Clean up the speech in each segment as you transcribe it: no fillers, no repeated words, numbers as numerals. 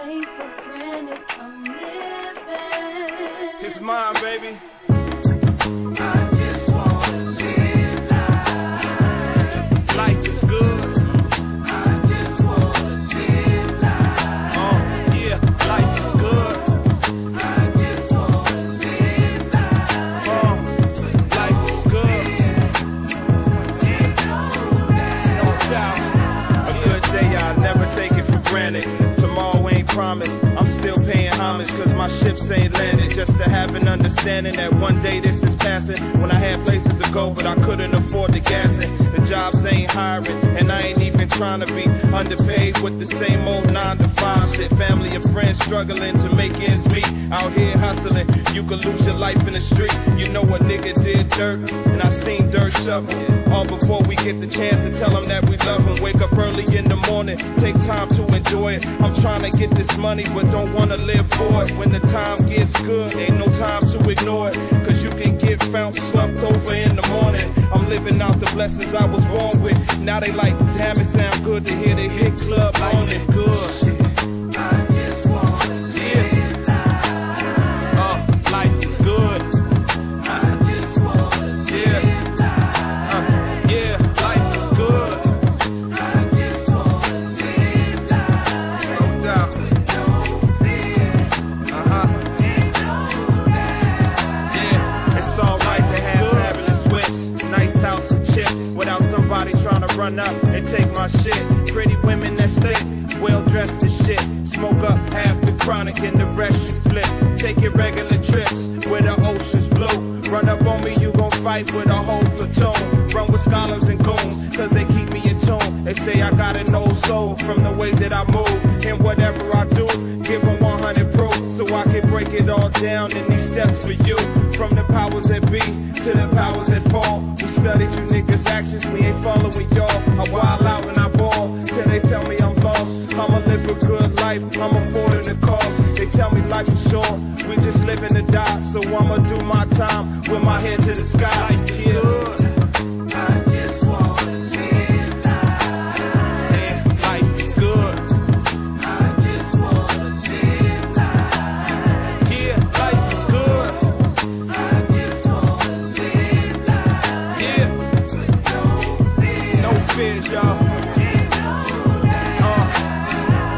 take for granted I'm living. It's mine, baby. I just wanna live life. Life is good. I just wanna live life. Yeah, life is good. I just wanna live life. Life is good. No doubt. A good day, I'll never take it for granted. Tomorrow ain't promised. I'm still paying homage cause my ships ain't landed. Just to have an understanding that one day this is passing. When I had places to go but I couldn't afford the gas it. The jobs ain't hiring and I ain't even trying to be underpaid with the same old 9 to 5 shit. Family and friends struggling to make ends meet. Out here hustling, you could lose your life in the street. You know a nigga did dirt and I seen dirt shovel. All before we get the chance to tell them that we love them. Wake up early in the morning, take time to enjoy it. I'm trying to get this money but don't wanna live for it. When the time gets good, ain't no time to ignore it. Cause you can get found slumped over in the morning. I'm living out the blessings I was born with. Now they like, damn, it sound good to hear the hit club on. It's good. I just wanna live life. Life is good. I just wanna live life. Yeah, life is good. I just wanna live life. No doubt. No fear and no doubt. Yeah, it's alright to have fabulous whips, nice house and chips, without somebody trying to run up and take my shit. Pretty women that stay well dressed as shit. Smoke up half the chronic and the rest you flip. Take your regular trips where the ocean's blue. Run up on me, you gon' fight with a whole platoon. Run with scholars and goons, cause they keep me in tune. They say I got an old soul from the way that I move. And whatever I do, give them 100 proof. So I can break it all down in these steps for you. From the powers that be to the powers that fall. We studied you niggas' actions, we ain't following y'all. I wild out and I ball, till they tell me I'm lost. I'ma live a good life, I'm affording the cost. They tell me life is short, we just living to die. So I'ma do my time with my head to the sky. Life is good. I just wanna live life. Yeah, life is good. I just wanna live life. Yeah, life is good. I just wanna live life. Yeah, With no fear no fears, y'all. and no doubt.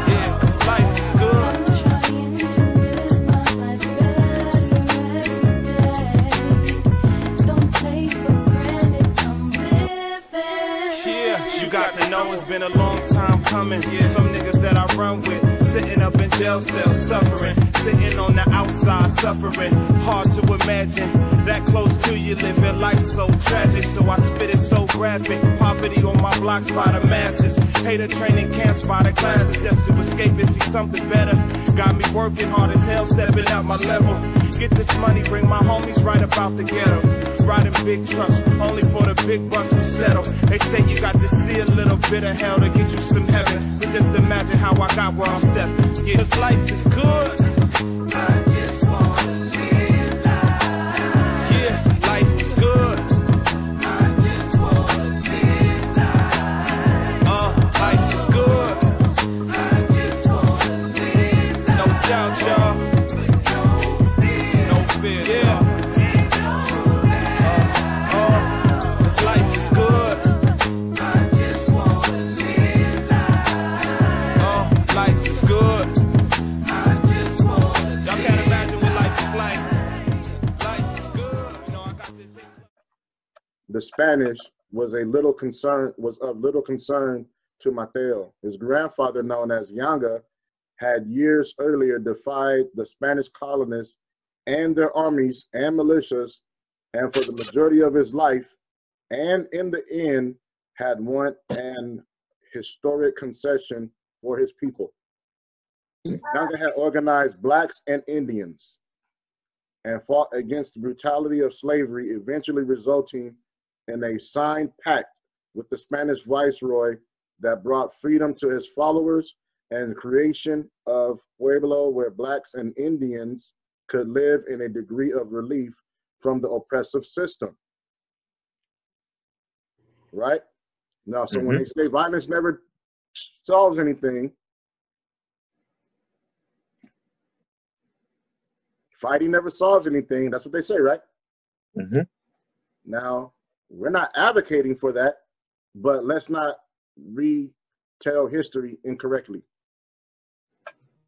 Yeah, cause life is good. I'm trying to live my life better every day. Don't take for granted I'm living. Yeah, you got to know it's been a long time coming. Yeah, some niggas that I run with, sitting up in jail cells, suffering. Sitting on the outside, suffering. Hard to imagine that close to you, living life so tragic. So I spit it so graphic. Poverty on my blocks by the masses. Hater training camps by the classes just to escape and see something better. Got me working hard as hell, stepping up my level. Get this money, bring my homies right about the ghetto. Riding big trucks, only for the big bucks we settle. They say you got to see a little bit of hell to get you some heaven. So just imagine how I got where I'm stepping. Yeah, this life is good. I just wanna live life. Yeah, life is good. I just wanna live life. Life is good. I just wanna live life. No doubt, y'all. With no fear No fear, yeah. and no doubt. This life is good. I just wanna live life. Life is good. I just wanna Y'all can't imagine what life is like. Life is good. You know, I got this. The Spanish was of little concern to Mateo. His grandfather, known as Yanga, had years earlier defied the Spanish colonists and their armies and militias, and for the majority of his life, and in the end, had won an historic concession for his people. Yanga had organized blacks and Indians and fought against the brutality of slavery, eventually resulting in a signed pact with the Spanish viceroy that brought freedom to his followers and creation of Pueblo, where blacks and Indians could live in a degree of relief from the oppressive system. Right? Now, so when they say violence never solves anything, fighting never solves anything. That's what they say, right? Mm-hmm. Now, we're not advocating for that, but let's not retell history incorrectly.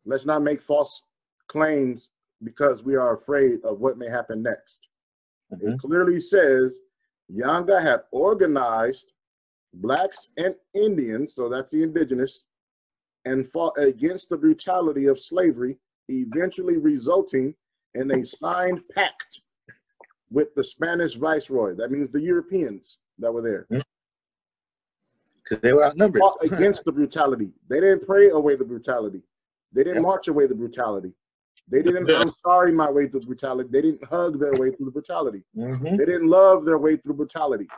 Let's not make false claims because we are afraid of what may happen next. Mm-hmm. It clearly says Yanga had organized blacks and Indians, so that's the indigenous, and fought against the brutality of slavery, eventually resulting in a signed pact with the Spanish viceroy. That means the Europeans that were there. Because they were outnumbered. Fought against the brutality. They didn't pray away the brutality. They didn't march away the brutality. They didn't, I'm sorry, my way through brutality. They didn't hug their way through the brutality. Mm-hmm. They didn't love their way through brutality.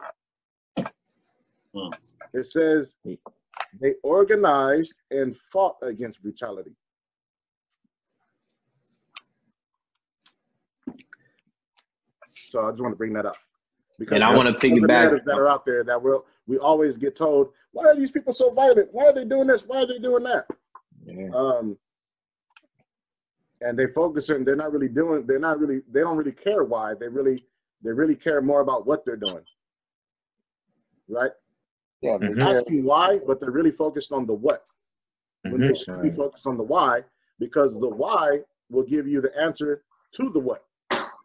Hmm. It says they organized and fought against brutality. So I just want to bring that up. Because And I want to there's other piggyback. narratives that are out there that we always get told, why are these people so violent? Why are they doing this? Why are they doing that? Yeah. And they focus on, they don't really care why. They really care more about what they're doing. Right? Yeah, They're asking why, but they're really focused on the what. When they should be focused on the why, because the why will give you the answer to the what.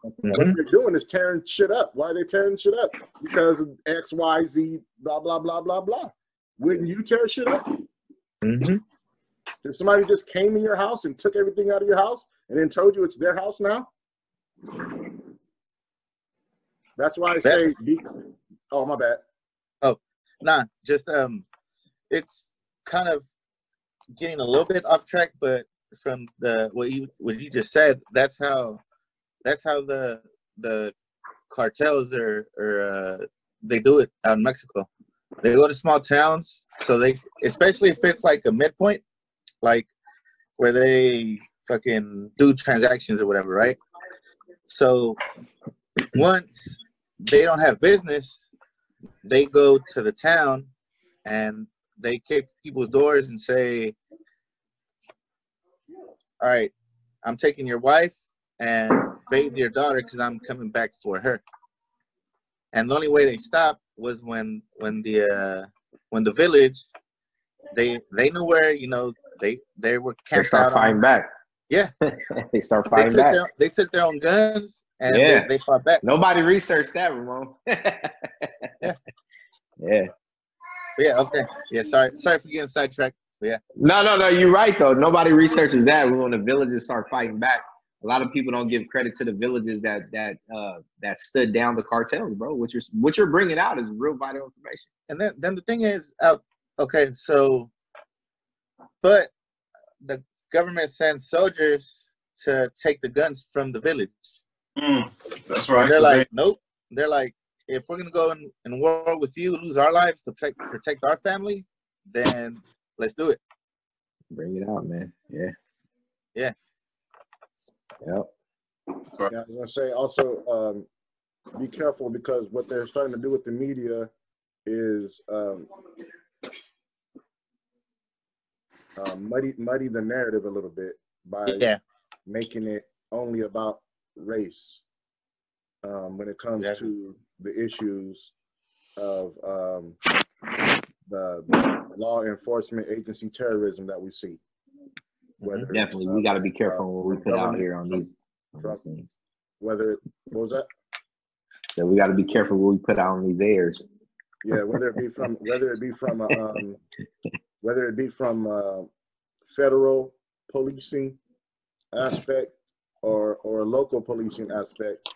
What they're doing is tearing shit up. Why are they tearing shit up? Because of X, Y, Z, blah, blah, blah, blah, blah. Wouldn't you tear shit up? Mm-hmm. If somebody just came in your house and took everything out of your house and then told you it's their house now? That's why I say, oh, my bad. Nah, just it's kind of getting a little bit off track, but from what you just said, that's how the cartels they do it out in Mexico. They go to small towns, so they, especially if it's like a midpoint, like where they fucking do transactions or whatever, right? So once they don't have business, they go to the town and they kick people's doors and say, all right, I'm taking your wife and bathe your daughter because I'm coming back for her. And the only way they stopped was when the village, they knew where, they were They camped start out fighting on. back. Yeah. They start fighting back. They took their own guns and Yeah. they fought back. Nobody researched that, Ramon. Yeah. Yeah. But yeah, okay. Yeah, sorry for getting sidetracked. But yeah. No, you're right though. Nobody researches that when the villages start fighting back. A lot of people don't give credit to the villages that stood down the cartels, bro. What you're bringing out is real vital information. And then the thing is, okay, so, but the government sends soldiers to take the guns from the village. That's right. And they're like, nope. They're like, if we're gonna go in war with you, lose our lives to protect our family, then let's do it. Bring it out, man. Yeah. Yeah. Yep. Yeah, I was gonna say also, be careful because what they're starting to do with the media is muddy the narrative a little bit by making it only about race when it comes to the issues of the law enforcement agency terrorism that we see. Whether Definitely, we got to be careful what we put out here on these things. What was that? So we got to be careful what we put out on these airs. Yeah, whether it be from federal policing aspect or local policing aspect,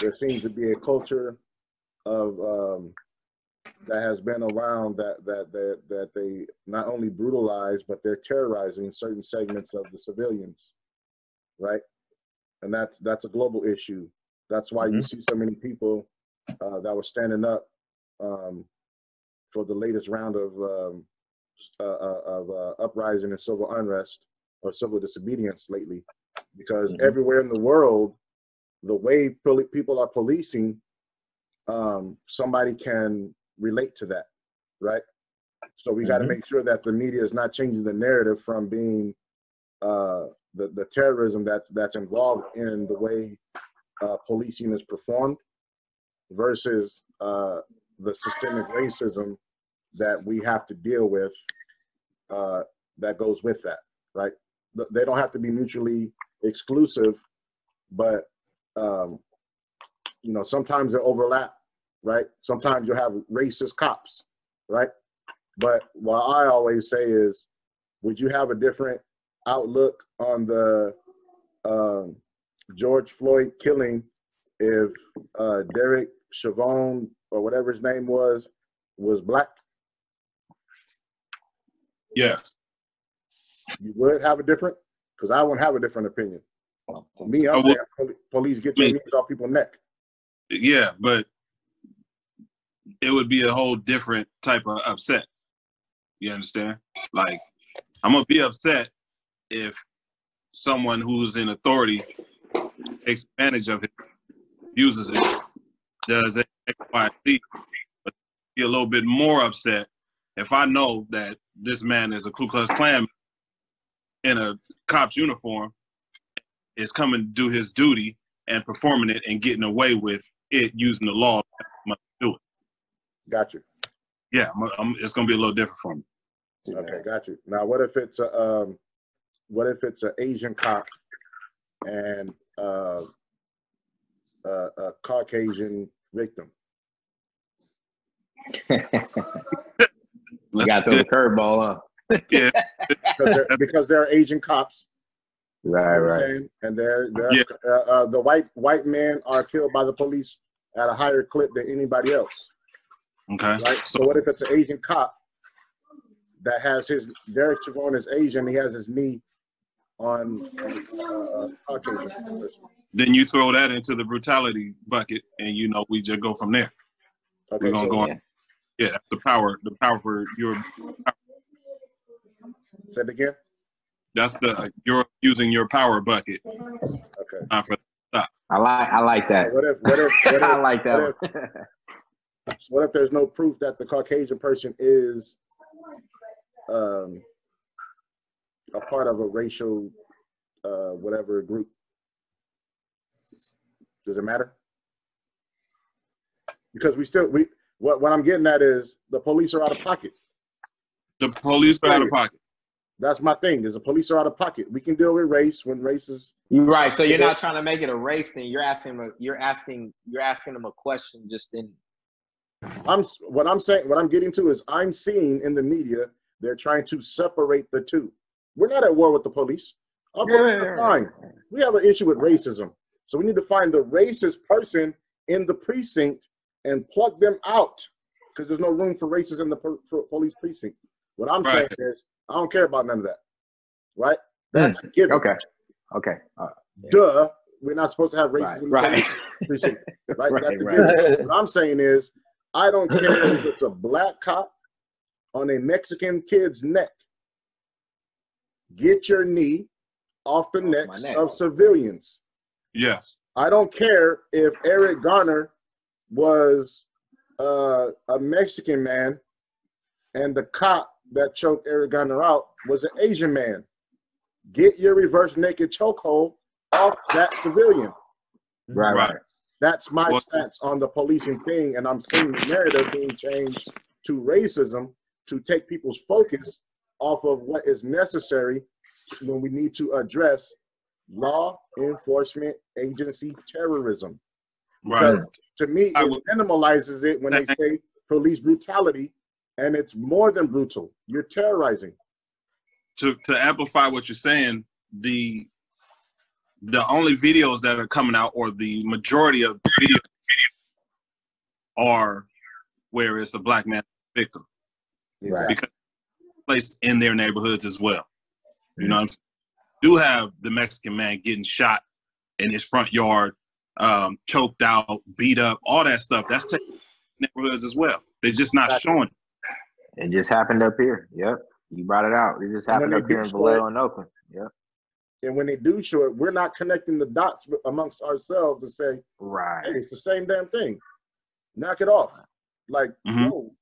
there seems to be a culture of that has been around that they not only brutalize, but they're terrorizing certain segments of the civilians, right? And that's a global issue. That's why you see so many people that were standing up for the latest round of uprising and civil unrest or civil disobedience lately, because everywhere in the world, the way people are policing, somebody can relate to that, right? So we got to make sure that the media is not changing the narrative from being the terrorism that's involved in the way policing is performed versus the systemic racism that we have to deal with that goes with that, right? They don't have to be mutually exclusive, but you know, sometimes they overlap, right? Sometimes you have racist cops, right? But what I always say is, would you have a different outlook on the George Floyd killing if Derek Chauvin or whatever his name was black? Yes. You would have a different? Because I wouldn't have a different opinion. Me, I I'm would- saying police get your knees off people's neck. Yeah, but it would be a whole different type of upset. You understand? Like, I'm gonna be upset if someone who's in authority takes advantage of it, uses it, does X, Y, Z. But be a little bit more upset if I know that this man is a Ku Klux Klan in a cop's uniform, is coming to do his duty and performing it and getting away with it using the law to do it. Got you. Yeah, it's gonna be a little different for me. Okay, got you. Now, what if it's an Asian cop and a Caucasian victim? You got to throw the curveball, huh? Yeah, Because they're Asian cops. Right, You know what I'm right. saying? And they're Yeah. the white men are killed by the police at a higher clip than anybody else, okay. right? So what if it's an Asian cop that has Derek Chauvin is Asian, he has his knee on Caucasian person? Then you throw that into the brutality bucket, and you know we just go from there. Okay, We're gonna so go on. Yeah, that's the power for your. say it again. That's you're using your power bucket. Okay. For I like that. What if I like that what one. what if there's no proof that the Caucasian person is a part of a racial whatever group? Does it matter? Because what I'm getting at is the police are out of pocket. the police are out of pocket. That's my thing. Is the police are out of pocket. We can deal with race when race is. You're right. So you're not trying to make it a race thing. You're asking them a question just in. What I'm getting to is I'm seeing in the media they're trying to separate the two. We're not at war with the police. Our police are fine. We have an issue with racism, so we need to find the racist person in the precinct and plug them out because there's no room for racists in the police precinct. What I'm saying is I don't care about none of that. Right? That's a given. Okay. Duh. We're not supposed to have racism in the police precinct. Right? That's a given. What I'm saying is I don't care if it's a black cop on a Mexican kid's neck. Get your knee off the necks of civilians. Yes. I don't care if Eric Garner was a Mexican man and the cop that choked Eric Garner out was an Asian man. Get your reverse naked chokehold off that civilian. Right. That's my stance on the policing thing, and I'm seeing the narrative being changed to racism to take people's focus off of what is necessary when we need to address law enforcement agency terrorism. Right. To me, it minimalizes it when they say police brutality, and it's more than brutal. You're terrorizing. To amplify what you're saying, the only videos that are coming out, or the majority of the videos, are where it's a black man victim. Right. Because it's placed in their neighborhoods as well. You know what I'm saying? Do have the Mexican man getting shot in his front yard, choked out, beat up, all that stuff. That's taking neighborhoods as well. They're just not showing it. It just happened up here. Yep. You brought it out. It just happened up here in Vallejo and Oakland. Yep. And when they do show it, we're not connecting the dots amongst ourselves to say, right, hey, it's the same damn thing. Knock it off. Like, no.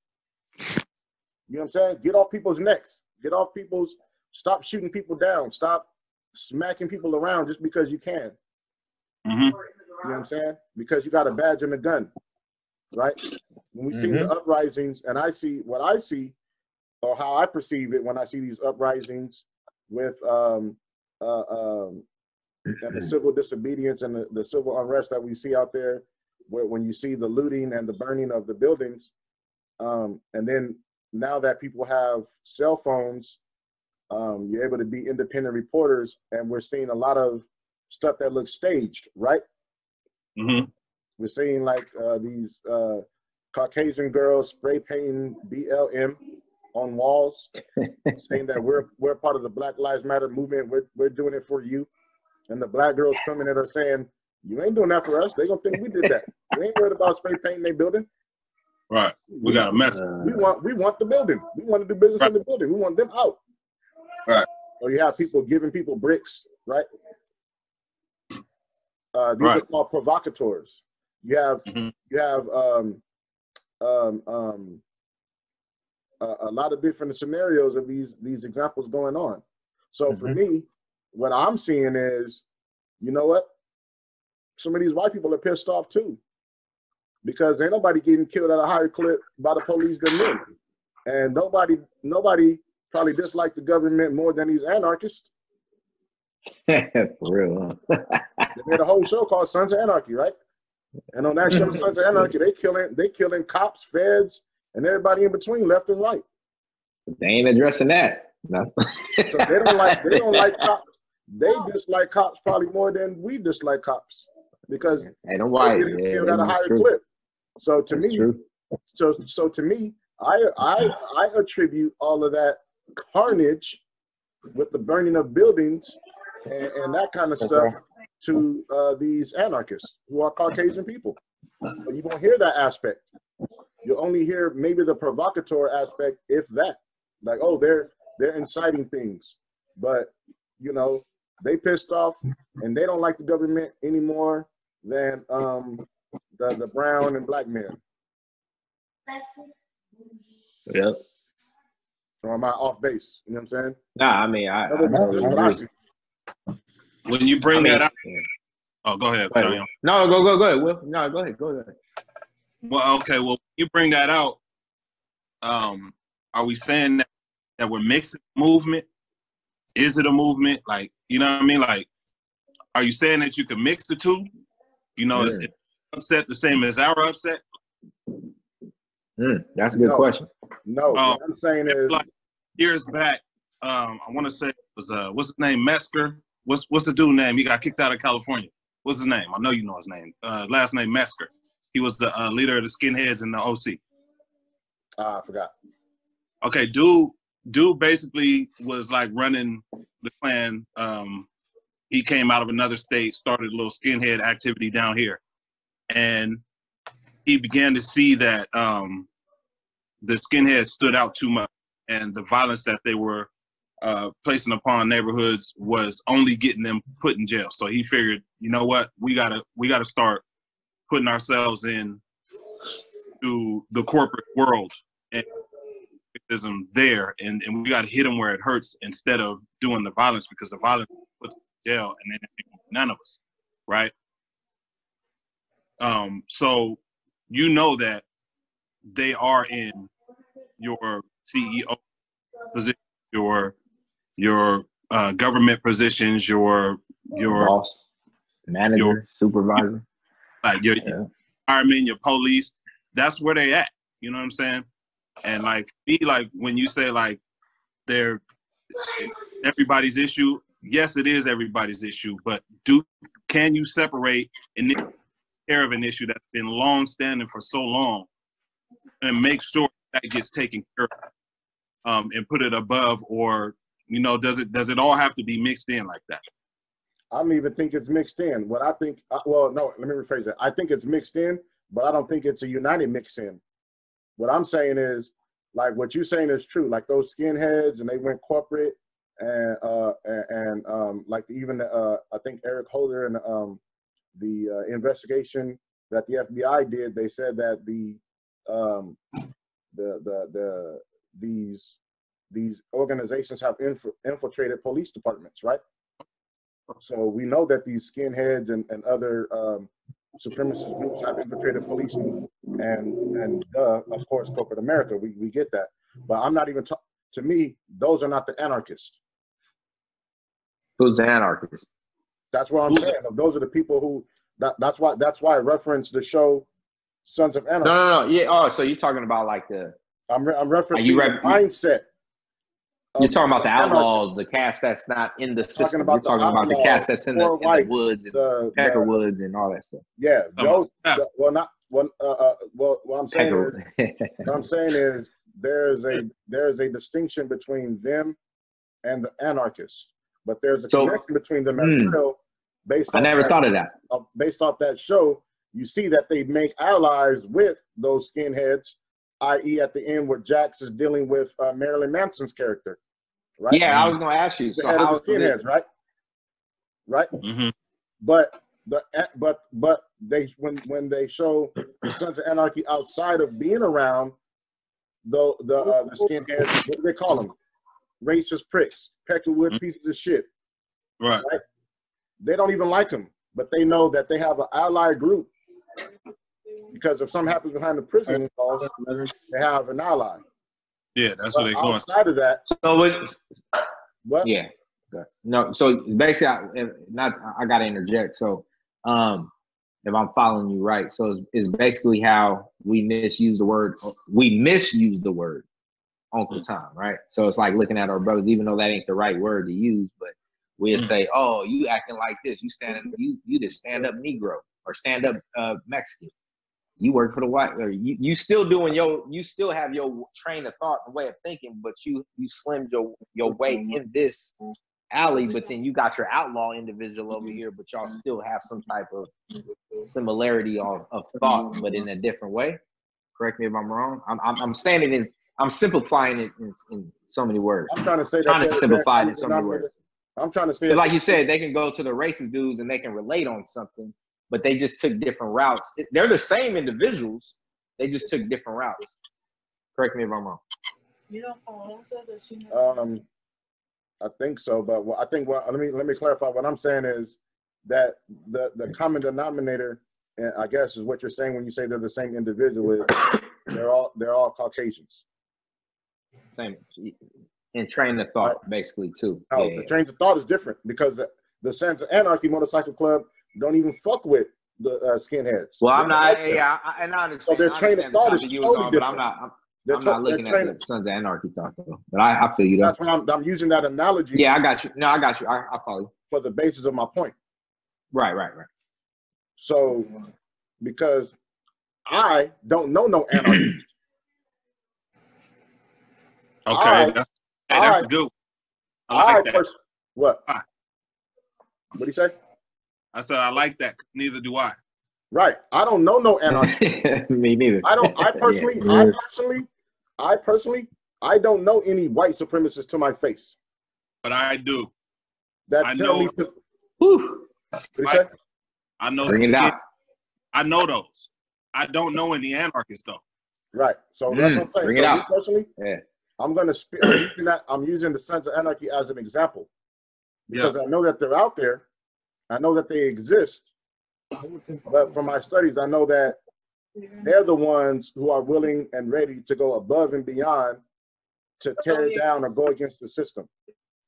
You know what I'm saying? Get off people's necks. Stop shooting people down. Stop smacking people around just because you can. Hmm. You know what I'm saying? Because you got a badge and a gun, right? When we see the uprisings, and I see what I see, or how I perceive it when I see these uprisings with and the civil disobedience and the civil unrest that we see out there, where when you see the looting and the burning of the buildings, and then now that people have cell phones, you're able to be independent reporters, and we're seeing a lot of stuff that looks staged, right? Hmm. We're seeing like these Caucasian girls spray painting BLM on walls, saying that we're part of the Black Lives Matter movement. We're doing it for you. And the black girls coming at us saying, "You ain't doing that for us. They gonna think we did that. We ain't worried about spray painting their building. Right. We got a mess. We want the building. We want to do business in the building. We want them out." Right. Or you have people giving people bricks, right? These Right. are called provocateurs. You have Mhm. a lot of different scenarios of these examples going on. So for me, what I'm seeing is, you know what? Some of these white people are pissed off too, because ain't nobody getting killed at a higher clip by the police than them, and nobody probably dislike the government more than these anarchists. For real, huh? They made a whole show called Sons of Anarchy, right? And on that show, Sons of Anarchy, they killing cops, feds, and everybody in between, left and right. They ain't addressing that. That's So they don't like cops. They dislike cops probably more than we dislike cops, because ain't no white. they're getting Yeah, killed at a that's higher true. clip. So to That's me, true. so to me, I attribute all of that carnage with the burning of buildings and that kind of stuff to these anarchists who are Caucasian people. But you won't hear that aspect. You'll only hear maybe the provocateur aspect, if that. Like, oh, they're inciting things, but you know, they pissed off and they don't like the government any more than the brown and black men. Yep. Or am I off base? You know what I'm saying? Nah, I mean, I That's totally what I agree. see. When you bring I mean, that up, yeah. oh, go ahead, Go ahead, Zion. Will. No, go ahead, Will. No, go ahead. Well, okay. Well, you bring that out. Are we saying that we're mixing movement? Is it a movement? Like, you know what I mean? Like, are you saying that you can mix the two? You know, is upset the same as our upset? That's a good No. question. No, what I'm saying is, Like years back, I want to say it was what's his name, Mesker. What's the dude name? He got kicked out of California. What's his name? I know you know his name. Last name Mesker. He was the leader of the skinheads in the OC. I forgot. Okay, dude basically was like running the Klan. He came out of another state, started a little skinhead activity down here, and he began to see that the skinheads stood out too much, and the violence that they were placing upon neighborhoods was only getting them put in jail. So he figured, you know what, we gotta start putting ourselves in to the corporate world and there, and we got to hit them where it hurts instead of doing the violence, because the violence puts us in jail and then none of us, right? So you know that they are in your CEO position, your government positions, your Boss, manager, supervisor. like your firemen, your police. That's where they at. You know what I'm saying? And like me, like when you say like they're everybody's issue, yes, it is everybody's issue. But can you separate and take care of an issue that's been long standing for so long, and make sure that gets taken care of, and put it above, or you know, does it all have to be mixed in like that? I don't even think it's mixed in. What I think, well, no, let me rephrase that. I think it's mixed in, but I don't think it's a united mix in. What I'm saying is, like what you're saying is true. Like those skinheads, and they went corporate, and like even I think Eric Holder and the investigation that the FBI did, they said that these organizations have infiltrated police departments, right? So we know that these skinheads and other supremacist groups have infiltrated policing and of course, corporate America. We get that. But I'm not even, to me, those are not the anarchists. Who's the anarchist? That's what I'm saying. Those are the people who, that's why I referenced the show Sons of Anarchy. No. Yeah. Oh, so you're talking about like the, I'm referencing you the mindset. you're talking about the outlaws, the cast that's not in the system. You're talking about the cast that's in the woods and Peckerwoods and all that stuff. Yeah, those. What I'm saying is there's a distinction between them and the anarchists, but there's a connection between them as well. I never thought of that. Based off that show, you see that they make allies with those skinheads, i.e., at the end where Jax is dealing with Marilyn Manson's character, right? Yeah, I was going to ask you. So how the skinheads, right? Right. Mm-hmm. But they when they show the Sons of Anarchy outside of being around the skinheads, what do they call them? Racist pricks, Peckerwood pieces of shit. Right. They don't even like them, but they know that they have an allied group because if something happens behind the prison walls, they have an ally. Yeah, that's what they're going. Outside of that, what? Yeah. No. So basically, I got to interject. So, if I'm following you right, so it's basically how we misuse the word Uncle Tom, right? So it's like looking at our brothers, even though that ain't the right word to use, but we'll say, "Oh, you acting like this? You just stand up Negro or stand up Mexican. You work for the white, or you still doing you still have your train of thought and way of thinking, but you slimmed your way in this alley, but then you got your outlaw individual over here, but y'all still have some type of similarity of thought, but in a different way." Correct me if I'm wrong. I'm saying it in, I'm simplifying it in so many words. I'm trying to say to simplify it in so many words. I'm trying to say, like you said, they can go to the racist dudes and they can relate on something, but they just took different routes. They're the same individuals. They just took different routes. Correct me if I'm wrong. You don't follow that? I think so, but let me clarify. What I'm saying is that the common denominator, and I guess, is what you're saying when you say they're the same individual. Is they're all Caucasians. Same in train of thought, basically too. No, the train of thought is different because the Sons of Anarchy Motorcycle Club don't even fuck with the skinheads. Well, I'm not. Yeah, I understand. So their train of thought is totally different. But I'm not looking at the Sons of Anarchy thought though. But I feel you. That's why I'm using that analogy. Yeah, I got you. No, I got you. I follow you. For the basis of my point. Right. So, because I don't know no anarchists. Okay, that's good. I like that. What? Why? What do you say? I said I like that. Neither do I. Right. I don't know no anarchists. Me neither. I personally, I don't know any white supremacists to my face. But I do. That tell me. What you say? I know. Bring it out. I know those. I don't know any anarchists though. Right. So that's what I'm saying. Bring so it out. Me personally, yeah. I'm using the Sons of Anarchy as an example because I know that they're out there. I know that they exist. But from my studies, I know that they're the ones who are willing and ready to go above and beyond to tear down or go against the system.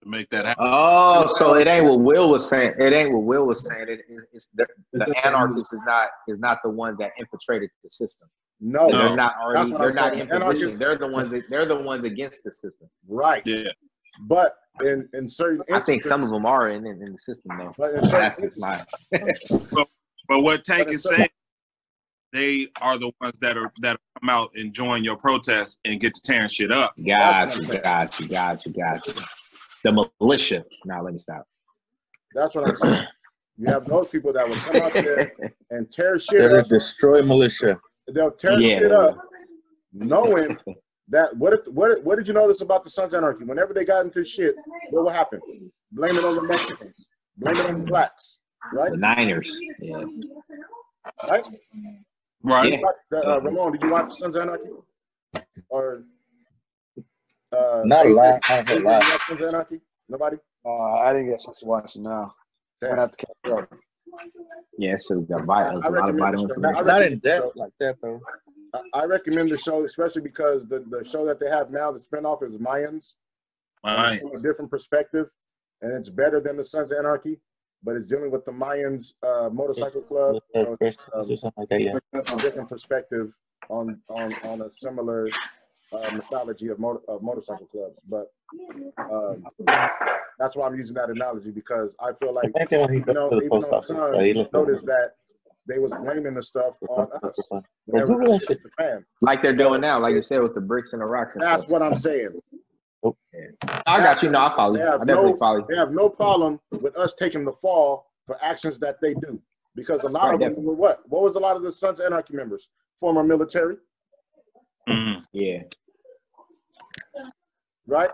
To make that happen. Oh, so it ain't what Will was saying. It's the anarchists is not the ones that infiltrated the system. No, they're not already. They're not in Anarchists, position. They're the ones against the system. Right. Yeah. But in certain instances, I think some of them are in the system though. But that's just my. But what Tank is saying, they are the ones that come out and join your protest and get to tearing shit up. Got you. The militia. Now let me stop. That's what I'm saying. You have those people that will come out there and tear shit They're up. the destroy militia. They'll tear shit up, knowing that what did you notice about the Sons of Anarchy? Whenever they got into shit, what would happen? Blame it on the Mexicans. Blame it on the blacks. Right? The Niners. Yeah. Right? Right. Yeah. Ramon, did you watch Sons of Anarchy? Or Not a lot. Not a Sons lot. of Anarchy? Nobody? I didn't get a chance to watch it now. Shout out to Cat. Yeah, so we got vital. I A lot of recommend vital the show. information. Not in depth like that, though. I recommend the show, especially because the show that they have now, the spinoff, is Mayans. And it's from a different perspective, and it's better than the Sons of Anarchy, but it's dealing with the Mayans motorcycle club. So it's, Or something like that, yeah. a different perspective on a similar mythology of motorcycle clubs. But that's why I'm using that analogy, because I feel like, Imagine when he you know, goes to the even post on office. Sun, He you looks noticed that they was blaming the stuff on us. Well, Whenever Google that it's shit. Japan. Like they're doing now, like you said, with the bricks and the rocks and That's stuff. what I'm saying. I got you. No, I follow They you. I have definitely follow you. They have no problem with us taking the fall for actions that they do, because a lot Right, of them definitely. were what? What was a lot of the Sons of Anarchy members? Former military, Mhm. Yeah. right?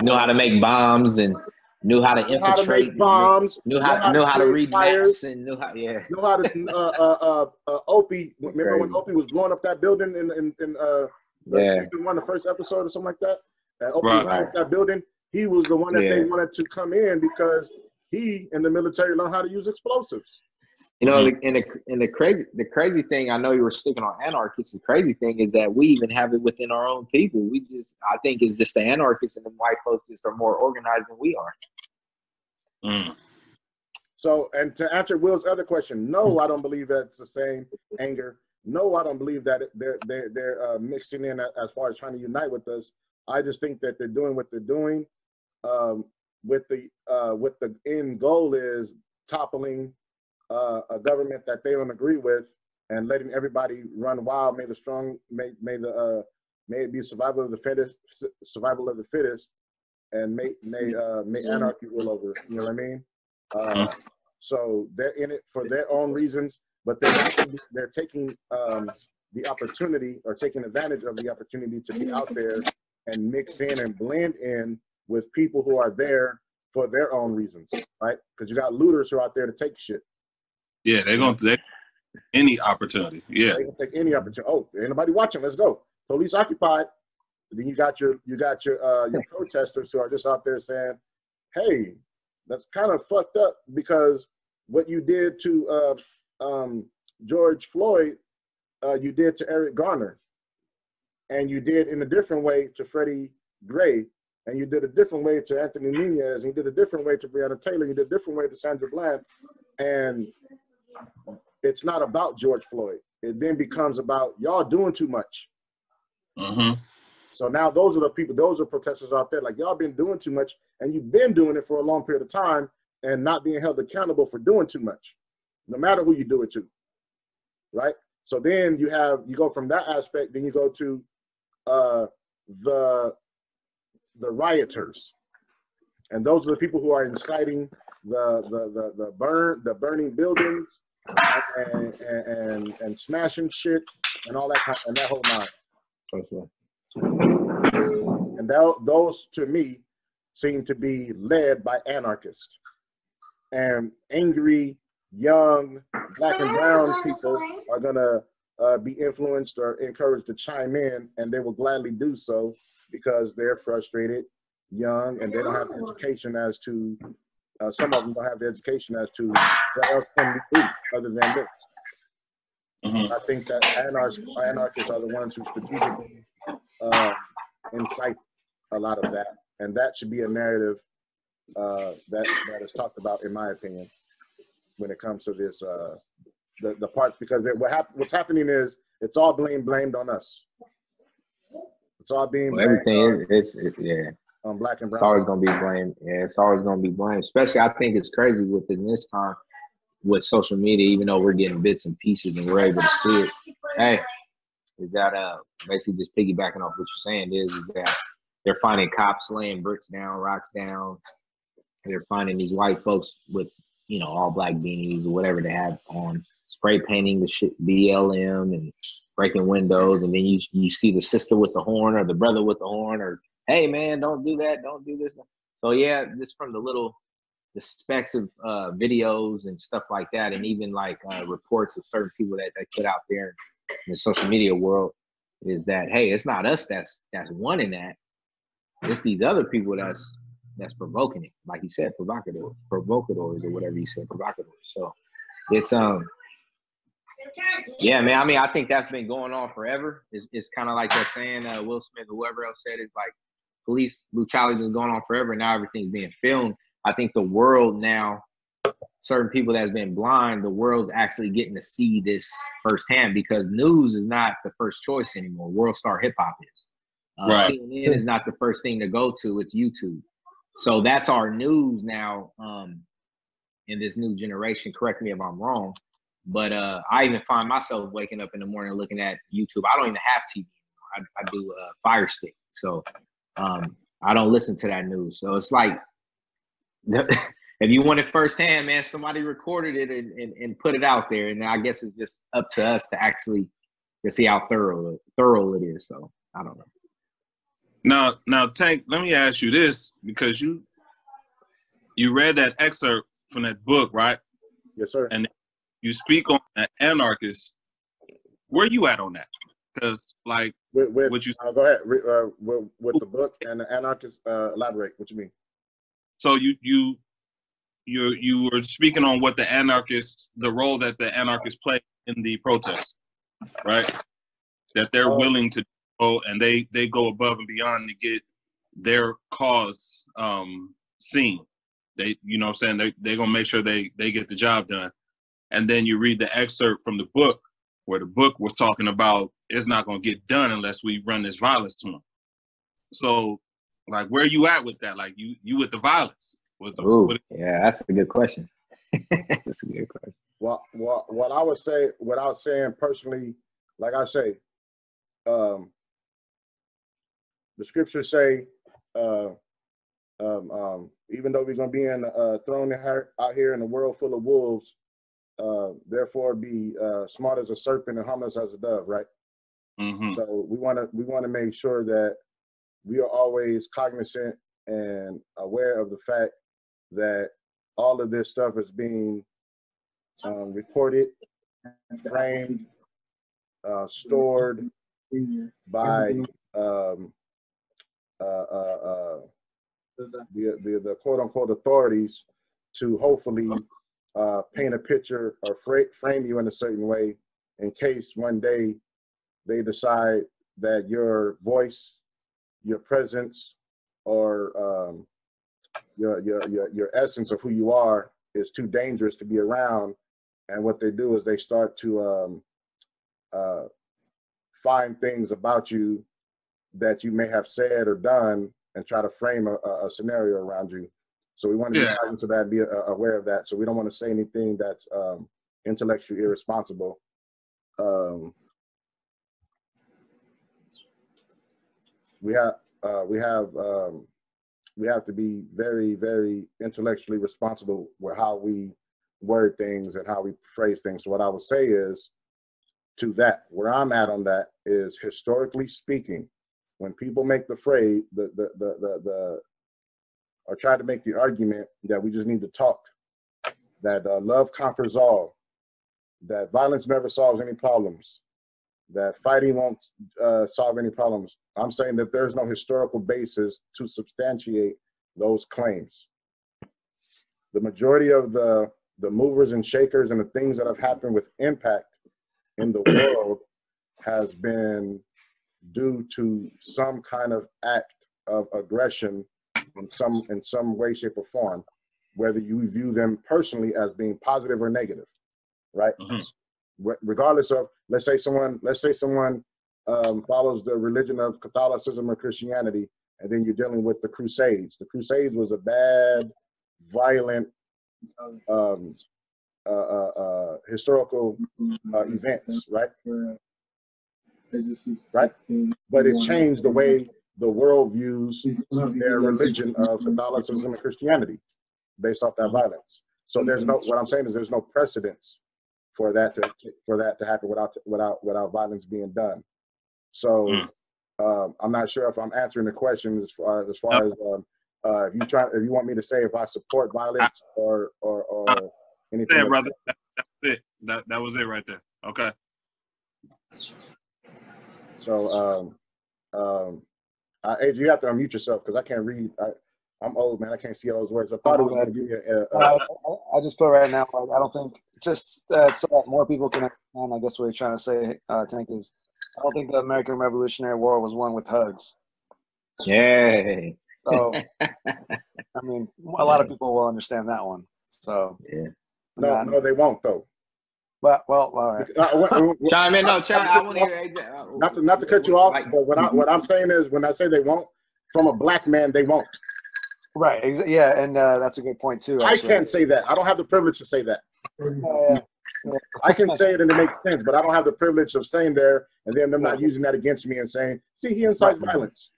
Knew how to make bombs and knew how to Knew how to infiltrate. make bombs. Knew how to create read fires. maps and knew how. Yeah. Know how to Opie. Remember when Crazy. Opie was blowing up that building in Yeah. season 1, the first episode or something like that? And Opie Right. was blowing up that building. He was the one that they Yeah. wanted to come in because he and the military learned how to use explosives. You know, and the crazy thing, I know you were sticking on anarchists. The crazy thing is that we even have it within our own people. I think it's just the anarchists and the white folks just are more organized than we are. Mm. So, and to answer Will's other question, no, I don't believe that's the same anger. No, I don't believe that they're mixing in as far as trying to unite with us. I just think that they're doing what they're doing. With the end goal is toppling a government that they don't agree with and letting everybody run wild. May it be survival of the fittest, and may anarchy rule over. You know what I mean? So they're in it for their own reasons, but they're taking the opportunity, or taking advantage of the opportunity, to be out there and mix in and blend in with people who are there for their own reasons, right? Because you got looters who are out there to take shit. Yeah, they're going to take any opportunity. Yeah. They can take any opportunity. Oh, ain't nobody watching. Let's go. Police occupied. Then you got your protesters who are just out there saying, "Hey, that's kind of fucked up, because what you did to George Floyd, you did to Eric Garner, and you did in a different way to Freddie Gray, and you did a different way to Anthony Nunez, and you did a different way to Breonna Taylor, you did a different way to Sandra Bland, and it's not about George Floyd. It then becomes about y'all doing too much." Mm-hmm. So now those are the people, those are protesters out there, like, y'all been doing too much, and you've been doing it for a long period of time and not being held accountable for doing too much, no matter who you do it to, right? So then you go from that aspect, then you go to the rioters. And those are the people who are inciting the burning buildings and smashing shit and all that and that whole nine. And those to me seem to be led by anarchists and angry young black and brown people are gonna be influenced or encouraged to chime in, and they will gladly do so because they're frustrated, young, and they don't have the education as to some of them don't have the education as to what else can we do other than this. Mm-hmm. I think that anarchists are the ones who strategically incite a lot of that, and that should be a narrative that is talked about, in my opinion, when it comes to this the parts, because what's happening is it's all blamed on us. It's all being blamed everything on black and brown. It's always gonna be blamed. Yeah, it's always gonna be blamed. Especially, I think it's crazy within this time with social media. Even though we're getting bits and pieces and we're able to see it. Hey, is that basically just piggybacking off what you're saying is that they're finding cops laying bricks down, rocks down. They're finding these white folks with all black beanies or whatever they have on, spray painting the shit BLM and breaking windows, and then you see the sister with the horn or the brother with the horn, or hey man, don't do that, don't do this. So yeah, this from the specks of videos and stuff like that, and even like reports of certain people that they put out there in the social media world, is that hey, it's not us that's one in that. It's these other people that's that's provoking it. Like you said, provocateurs or whatever you said, provocateurs. So it's yeah, man. I mean, I think that's been going on forever. It's kind of like that saying, Will Smith or whoever else said it's like police brutality has gone on forever. Now everything's being filmed. I think the world now, certain people that's been blind, the world's actually getting to see this firsthand because news is not the first choice anymore. World Star Hip Hop is. Right. CNN is not the first thing to go to. It's YouTube. So that's our news now in this new generation. Correct me if I'm wrong. But I even find myself waking up in the morning looking at YouTube. I don't even have TV anymore. I do Fire Stick. So I don't listen to that news. So it's like, if you want it firsthand, man, somebody recorded it and put it out there. And I guess it's just up to us to actually to see how thorough it is. So I don't know. Now, Tank, let me ask you this, because you read that excerpt from that book, right? Yes, sir. And you speak on an anarchist. Where you at on that? Because like with what you go ahead with the book and the anarchist. Elaborate. What you mean? So you were speaking on what the role that the anarchists play in the protest, right? That they're willing to go and they go above and beyond to get their cause seen. They, you know what I'm saying, they're gonna make sure they get the job done. And then you read the excerpt from the book where the book was talking about it's not gonna get done unless we run this violence to them. So like, where you at with that? Like you with the violence? Yeah, that's a good question. That's a good question. Well, what I would say, without saying personally, like I say, the scriptures say, even though we're gonna be thrown out here in a world full of wolves, therefore be smart as a serpent and harmless as a dove, right? Mm-hmm. So we want to make sure that we are always cognizant and aware of the fact that all of this stuff is being recorded, framed, stored by the quote unquote authorities to hopefully paint a picture or frame you in a certain way in case one day they decide that your voice, your presence, or your essence of who you are is too dangerous to be around. And what they do is they start to find things about you that you may have said or done and try to frame a scenario around you. So we want to be cognizant of that, be aware of that. So we don't want to say anything that's intellectually irresponsible. We have to be very, very intellectually responsible with how we word things and how we phrase things. So what I would say is, to that, where I'm at on that is, historically speaking, when people make the phrase, or try to make the argument that we just need to talk, that love conquers all, that violence never solves any problems, that fighting won't solve any problems. I'm saying that there's no historical basis to substantiate those claims. The majority of the movers and shakers and the things that have happened with impact in the world has been due to some kind of act of aggression in some way, shape, or form, whether you view them personally as being positive or negative, right? Mm-hmm. Regardless of, let's say someone follows the religion of Catholicism or Christianity, and then you're dealing with the Crusades. The Crusades was a bad, violent, historical events, right? Right? But it changed the way the world views their religion of Catholicism and Christianity based off that violence. So there's no, what I'm saying is there's no precedence for that to happen without violence being done. So I'm not sure if I'm answering the question as far as if you want me to say if I support violence or anything. Yeah, brother. That's it. That was it right there. Okay. So, Age, you have to unmute yourself because I can't read. I'm old, man. I can't see all those words. I thought it was going to give me I just put right now, like, I don't think, just so that more people can understand, I guess what you're trying to say, Tank, is I don't think the American Revolutionary War was won with hugs. Yay. So, I mean, a lot of people will understand that one. So, Yeah. No, they won't though. Well, all right. Chime in. No, chime. I want to hear AJ. Not to cut you off, Like, but what I'm saying is, when I say they won't, from a black man, they won't. Right. Yeah, and that's a good point too. I Actually. can't say that. I don't have the privilege to say that. Yeah. I can say it and it makes sense, but I don't have the privilege of saying there and then them not using that against me and saying, see, he incites violence.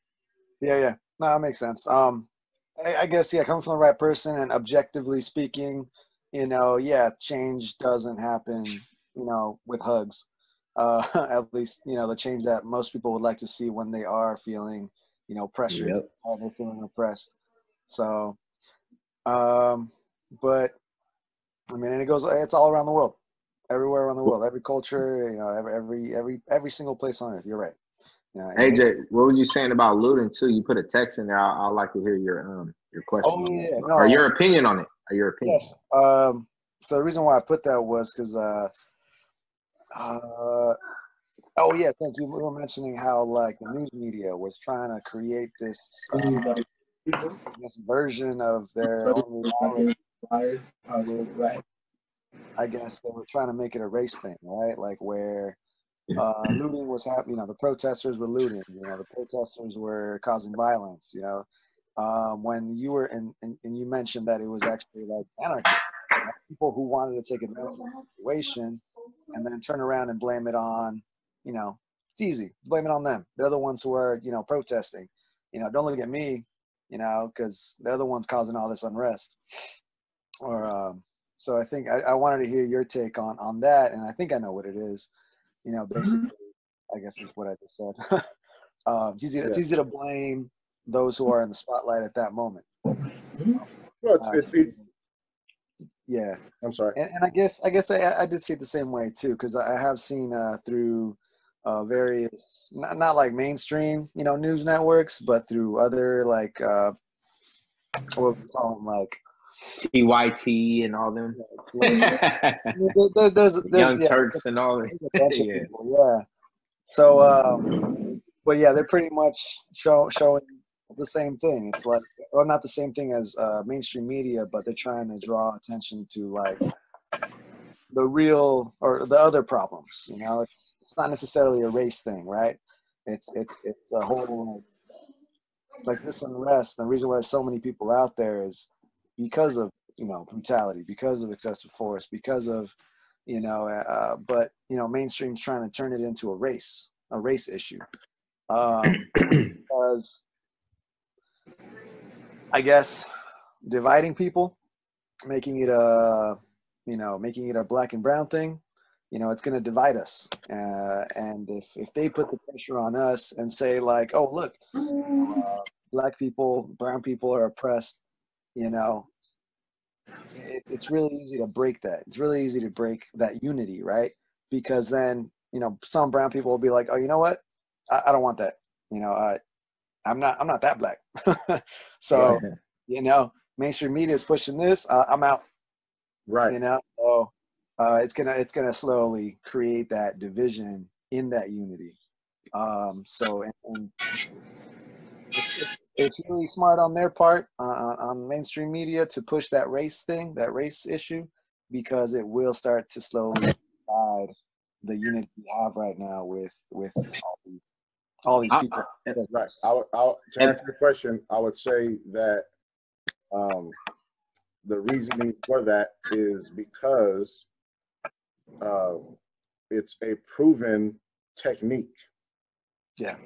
Yeah. No, that makes sense. I guess, yeah, coming from the right person and objectively speaking, you know, yeah, change doesn't happen, you know, with hugs. At least, you know, the change that most people would like to see when they are feeling, you know, pressured, Yep. or they're feeling oppressed. So, but I mean, and it goes, it's all around the world, everywhere around the world, every culture, you know, every single place on earth. You're right. You know, AJ, what were you saying about looting too? You put a text in there. I'd like to hear your question. Oh, on yeah, that. no, or your opinion on it. Or your opinion. Yes. So the reason why I put that was because, oh yeah, thank you. We were mentioning how like the news media was trying to create this version of their own reality. I guess they were trying to make it a race thing, right? Like where looting was happening. You know, the protesters were looting. You know, the protesters were causing violence. You know, when you were and you mentioned that it was actually like anarchists, people who wanted to take advantage of the situation and then turn around and blame it on, you know, it's easy. Blame it on them. They're the ones who are, you know, protesting. You know, don't look at me, you know, because they're the ones causing all this unrest. Or so I think I wanted to hear your take on that, and I think I know what it is. You know, basically, I guess is what I just said. It's easy to blame those who are in the spotlight at that moment. Well, Yeah, I'm sorry. and I guess I did see it the same way too, because I have seen through various not like mainstream, you know, news networks, but through other like what we call them, like TYT and all them. there's Young yeah, Turks and all that. there's a bunch of Yeah. people, yeah. So, but yeah, they're pretty much showing the same thing. It's like, well, not the same thing as mainstream media, but they're trying to draw attention to like the real or the other problems. You know, it's not necessarily a race thing, right? It's a whole like this unrest. The reason why there's so many people out there is because of, you know, brutality, because of excessive force, because of, you know, but you know, mainstream's trying to turn it into a race issue, because I guess dividing people, making it a black and brown thing, you know, it's going to divide us. And if they put the pressure on us and say like, oh, look, black people, brown people are oppressed, you know, it's really easy to break that. It's really easy to break that unity, right? Because then, you know, some brown people will be like, oh, you know what? I don't want that. You know, I'm not that black. So, Yeah. you know, mainstream media is pushing this. I'm out. Right. You know, so it's gonna slowly create that division in that unity. So and it's really smart on their part, on mainstream media, to push that race thing, that race issue, because it will start to slowly divide the unity we have right now with all these people. Right. To answer your question, I would say that the reasoning for that is because it's a proven technique. Yeah.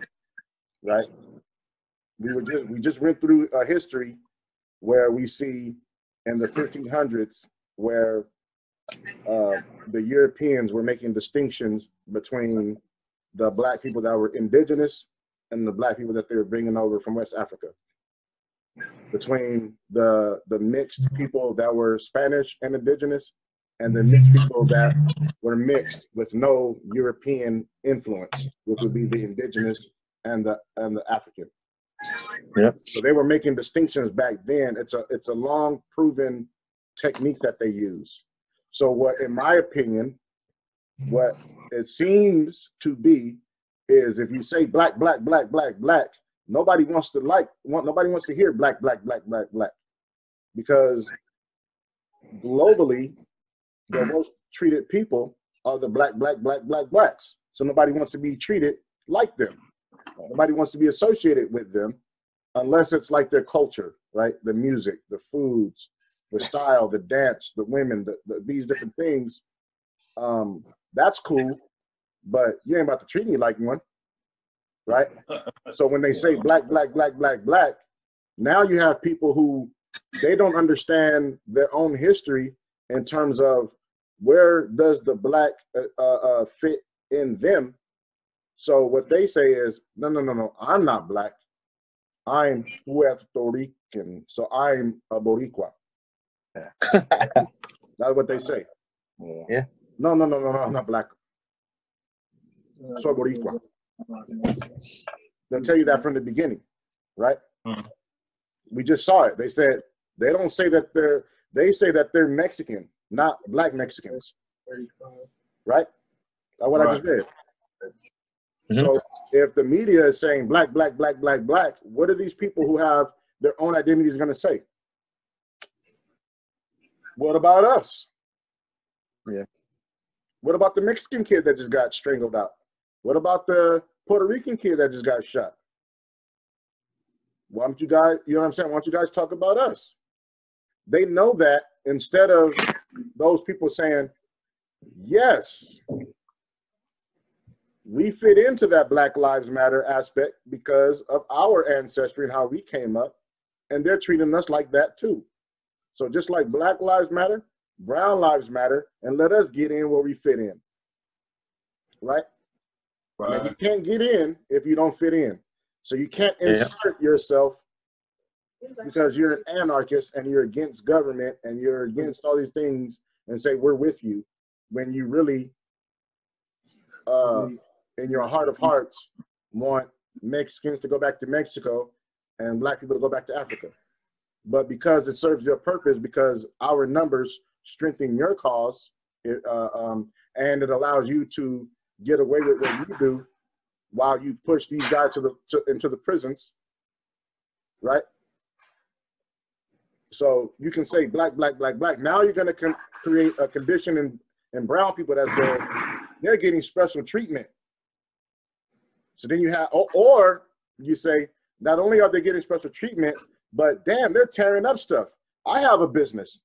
Right. We just went through a history where we see in the 1500s where the Europeans were making distinctions between the black people that were indigenous and the black people that they were bringing over from West Africa, between the mixed people that were Spanish and indigenous and the mixed people that were mixed with no European influence, which would be the indigenous and the African. Yep. So they were making distinctions back then. It's a long proven technique that they use. So what, in my opinion, what it seems to be is if you say black, black, black, black, black, nobody wants to hear black, black, black, black, black, because globally the most treated people are the black, black, black, black, blacks. So nobody wants to be treated like them. Nobody wants to be associated with them unless it's like their culture, right? The music, the foods, the style, the dance, the women, these different things. That's cool, but you ain't about to treat me like one, right? So when they say black, black, black, black, black, now you have people who they don't understand their own history in terms of where does the black fit in them. So what they say is, no, I'm not black. I'm Puerto Rican, so I'm a Boricua. That's what they say. Yeah. No, I'm not black. Soy Boricua. They'll tell you that from the beginning, right? We just saw it. They said they don't say that they say that they're Mexican, not black Mexicans, right? That's what I just read. So if the media is saying black, black, black, black, black, what are these people who have their own identities going to say? What about us? Yeah. What about the Mexican kid that just got strangled out? What about the Puerto Rican kid that just got shot? Why don't you guys, you know what I'm saying? Why don't you guys talk about us? They know that instead of those people saying, yes, we fit into that Black Lives Matter aspect because of our ancestry and how we came up, and they're treating us like that too. So just like Black Lives Matter, Brown Lives Matter, and let us get in where we fit in, right? Now, you can't get in if you don't fit in. So you can't insert yourself because you're an anarchist and you're against government and you're against all these things and say we're with you when you really in your heart of hearts want Mexicans to go back to Mexico and black people to go back to Africa. But because it serves your purpose, because our numbers strengthen your cause, and it allows you to get away with what you do while you push these guys into the prisons, right? So you can say black, black, black, black. Now you're going to create a condition in brown people that says they're getting special treatment. So then you have, or you say, not only are they getting special treatment, but damn, they're tearing up stuff. I have a business,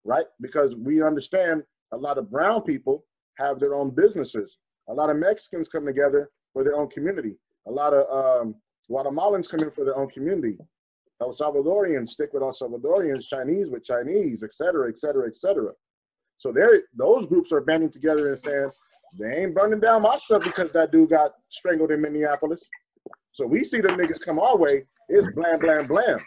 right? Because we understand a lot of brown people have their own businesses. A lot of Mexicans come together for their own community. A lot of Guatemalans come in for their own community. El Salvadorians stick with El Salvadorians, Chinese with Chinese, et cetera, et cetera, et cetera. So those groups are banding together and saying, they ain't burning down my stuff because that dude got strangled in Minneapolis. So we see the niggas come our way, it's blam, blam, blam.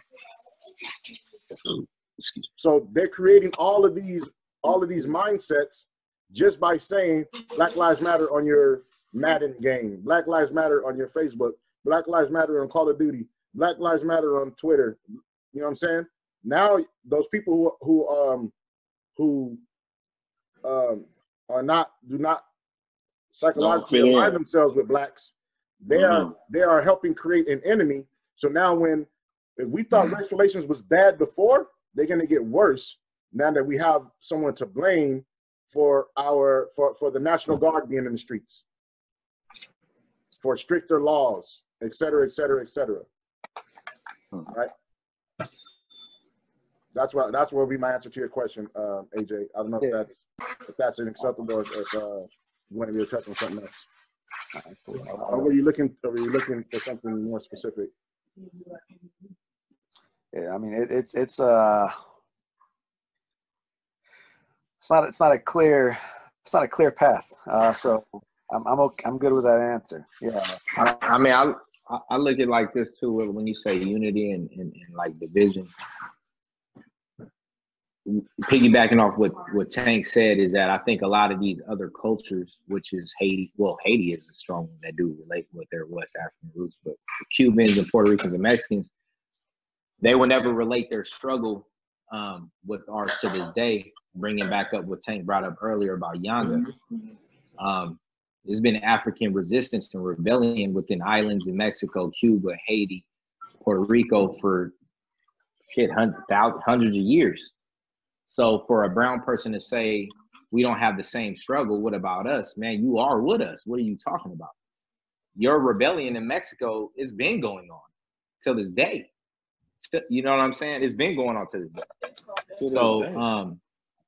So they're creating all of these mindsets just by saying Black Lives Matter on your Madden game, Black Lives Matter on your Facebook, Black Lives Matter on Call of Duty, Black Lives Matter on Twitter. You know what I'm saying? Now those people who do not psychologically align themselves with blacks, they are helping create an enemy. So now if we thought race relations was bad before, they're gonna get worse now that we have someone to blame for the National Guard being in the streets, for stricter laws, et cetera, et cetera, et cetera. Right? That's what will be my answer to your question, AJ. I don't know if that's acceptable, or if you want to be touch on something else. Or were you looking for something more specific? Yeah, I mean it's not a clear path. So I'm good with that answer. Yeah. I mean, I look at it like this too. When you say unity and like division, piggybacking off what Tank said is that I think a lot of these other cultures, which is Haiti, well, Haiti is a strong one that do relate with their West African roots, but the Cubans and Puerto Ricans and Mexicans, they will never relate their struggle with ours to this day. Bringing back up what Tank brought up earlier about Yanga. There's been African resistance and rebellion within islands in Mexico, Cuba, Haiti, Puerto Rico for hundreds of years. So for a brown person to say, we don't have the same struggle, what about us? Man, you are with us. What are you talking about? Your rebellion in Mexico has been going on till this day. You know what I'm saying? It's been going on to this day. So,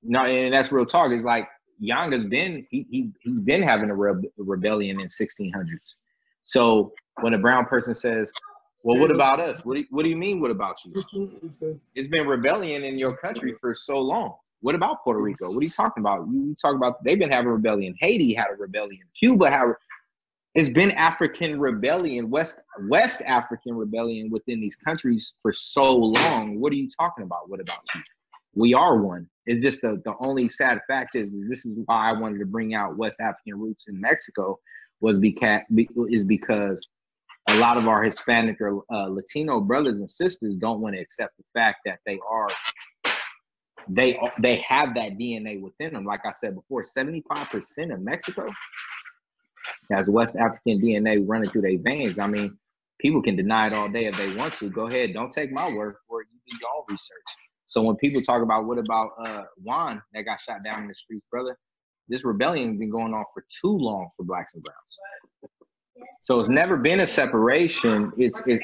no, and that's real talk. It's like Yanga's been, he's been having a rebellion in 1600s. So when a brown person says, well, what about us? What do you mean, what about you? It's been rebellion in your country for so long. What about Puerto Rico? What are you talking about? You talk about, they've been having a rebellion. Haiti had a rebellion. Cuba had it's been African rebellion, West African rebellion within these countries for so long. What are you talking about? What about you? We are one. It's just the only sad fact is this is why I wanted to bring out West African roots in Mexico is because a lot of our Hispanic or Latino brothers and sisters don't want to accept the fact that they have that DNA within them. Like I said before, 75% of Mexico has West African DNA running through their veins. I mean, people can deny it all day if they want to. Go ahead. Don't take my word for it. You do your own research. So when people talk about what about Juan that got shot down in the streets, brother, this rebellion has been going on for too long for blacks and browns. So it's never been a separation.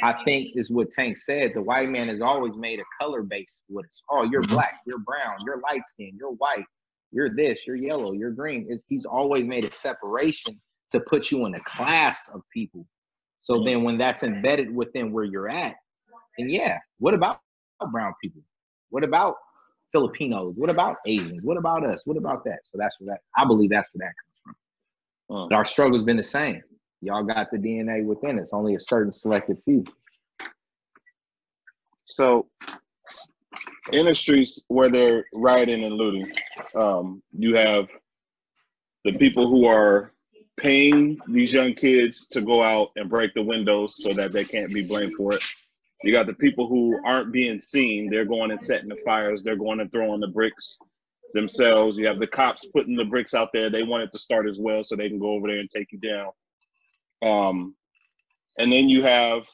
I think is what Tank said. The white man has always made a color base with us. Oh, you're black, you're brown, you're light skinned, you're white, you're this, you're yellow, you're green. He's always made a separation to put you in a class of people. So then when that's embedded within where you're at, then yeah, what about brown people? What about Filipinos? What about Asians? What about us? What about that? So that's where I believe that's where that comes from. But our struggle's been the same. Y'all got the DNA within us, only a certain selected few. So in the streets where they're rioting and looting, you have the people who are paying these young kids to go out and break the windows so that they can't be blamed for it. You got the people who aren't being seen. They're going and setting the fires. They're going and throwing the bricks themselves. You have the cops putting the bricks out there. They want it to start as well so they can go over there and take you down. And then you have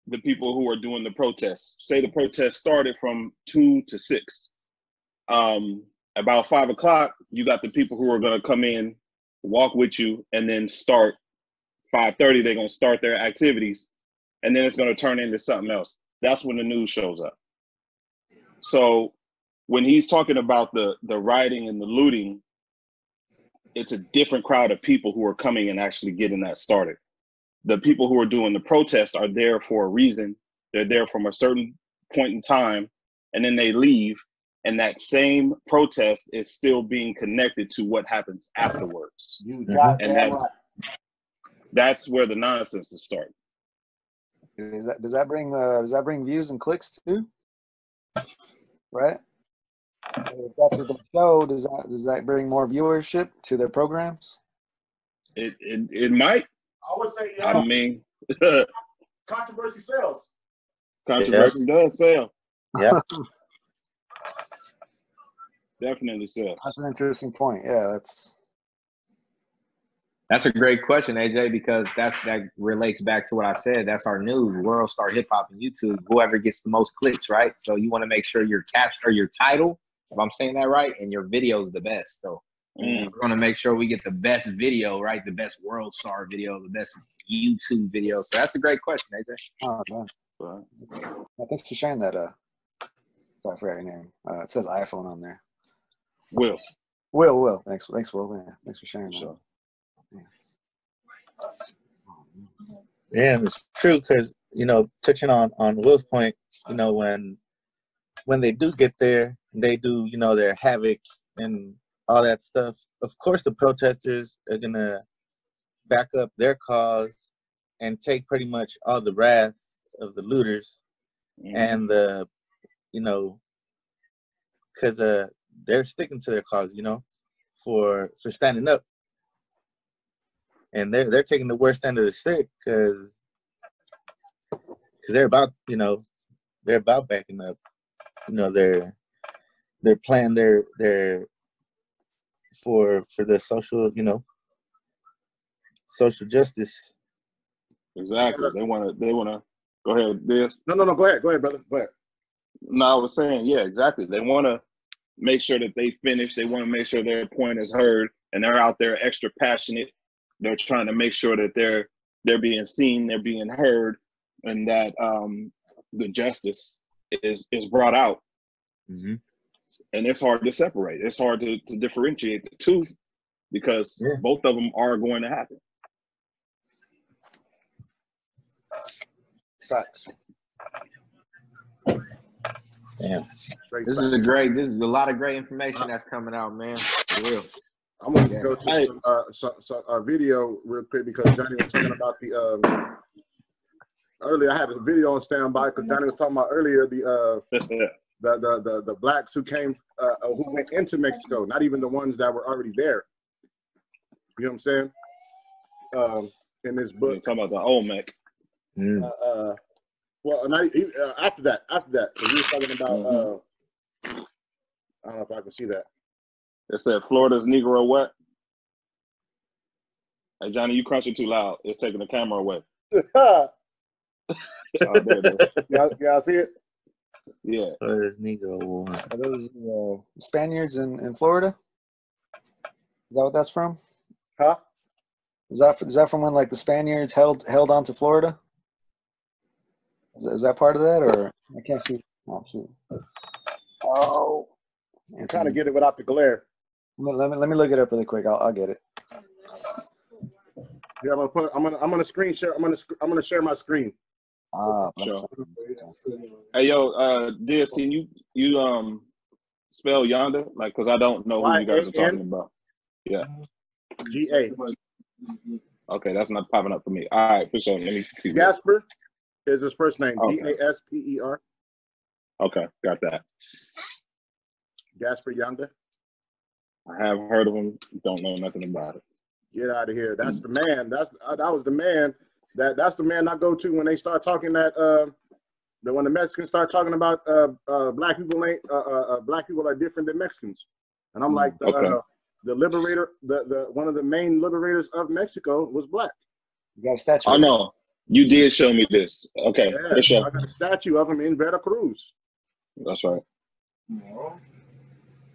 the people who are doing the protests. Say the protest started from 2 to 6. About 5 o'clock, you got the people who are going to come in, walk with you, and then start 5:30. They're going to start their activities, and then it's going to turn into something else. That's when the news shows up. So when he's talking about the rioting and the looting, it's a different crowd of people who are coming and actually getting that started. The people who are doing the protest are there for a reason. They're there from a certain point in time, and then they leave. And that same protest is still being connected to what happens afterwards. And that's where the nonsense is starting. Does that bring views and clicks too? Right? If that's what they show, does that bring more viewership to their programs? It might. I would say, I mean, controversy sells. Controversy does sell. Yeah. Definitely sell. That's an interesting point. Yeah, That's a great question, AJ, because that relates back to what I said. That's our news, World Star Hip Hop and YouTube. Whoever gets the most clicks, right? So you want to make sure your caption or your title, if I'm saying that right, and your video is the best. So we're going to make sure we get the best video, right? The best World Star video, the best YouTube video. So that's a great question, AJ. Oh, man. Thanks for sharing that. Sorry, I forgot your name. It says iPhone on there. Will. Thanks, Will. Yeah, thanks for sharing that. Yeah, it's true because, touching on Will's point, when they do get there, they do, their havoc and all that stuff. Of course, the protesters are going to back up their cause and take pretty much all the wrath of the looters and the, because they're sticking to their cause, you know, for standing up, and they're taking the worst end of the stick because they're about, you know, they're about backing up, you know, their plan, their for the social, you know, social justice. Exactly. They wanna go ahead, Biz. No, go ahead, brother. Go ahead. No, I was saying, yeah, exactly. They wanna make sure that they finish. They want to make sure their point is heard, and they're out there extra passionate. They're trying to make sure that they're being seen, they're being heard, and that the justice is brought out. Mm-hmm. And it's hard to separate. It's hard to differentiate the two because both of them are going to happen. Facts. Damn. This is a lot of great information that's coming out, man. For real. I'm gonna go to a video real quick because Johnny was talking about the earlier. I had a video on standby because Johnny was talking about earlier the blacks who came who went into Mexico, not even the ones that were already there. You know what I'm saying? In this book, you're talking about the Olmec. Well, not, after that, because we were talking about. I don't know if I can see that. It said Florida's Negro what? Hey Johnny, you crunching too loud. It's taking the camera away. Oh, there it is. Y'all see it? Yeah. Florida's Negro War. Are those Spaniards in Florida? Is that what that's from? Huh? Is that from when like the Spaniards held on to Florida? Is that part of that, or I can't see? Oh, shoot. Oh, I'm trying to get it without the glare. Let me look it up really quick. I'll get it. Yeah, I'm gonna screen share. I'm gonna share my screen. Sure. Hey yo, Diz, can you spell Yonder? Like, cause I don't know who you guys are talking about. Yeah. G-A. Okay, that's not popping up for me. All right, for sure. Let me see. Gasper is his first name. Okay. Gasper. Okay, got that. Gasper Yonder. I have heard of him. Don't know nothing about it. Get out of here. That's the man. That was the man. That's the man I go to when they start talking when the Mexicans start talking about black people are different than Mexicans, and I'm like the liberator, the one of the main liberators of Mexico was black. You got a statue. Oh no, you did show me this. Okay, yeah, for sure. I got a statue of him in Veracruz. That's right.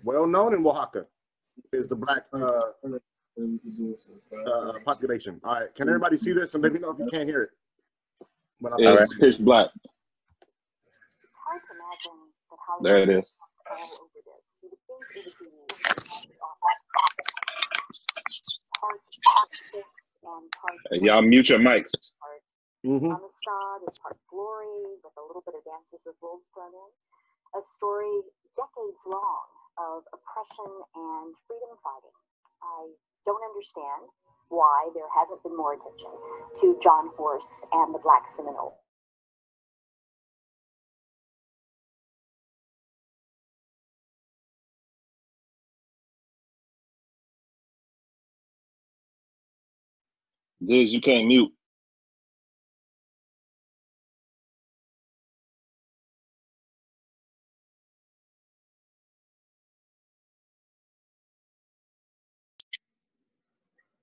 Well known in Oaxaca is the black population. All right, can everybody see this? And let me know if you can't hear it. It's pitch black. There it is. Hey, y'all mute your mics. Amistad is part glory with a little bit of dances of wolves thrown in. A story decades long of oppression and freedom fighting. I don't understand why there hasn't been more attention to John Horse and the Black Seminole. Diz, you can't mute.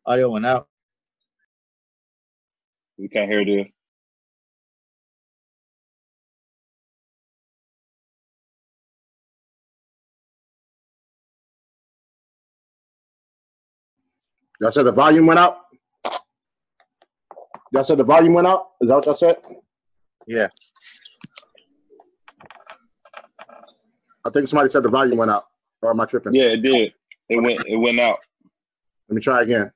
Audio went out. We can't hear Diz. Y'all said the volume went out? Y'all said the volume went out? Is that what y'all said? Yeah. I think somebody said the volume went out. Or am I tripping? Yeah, it did. It went out. Let me try again.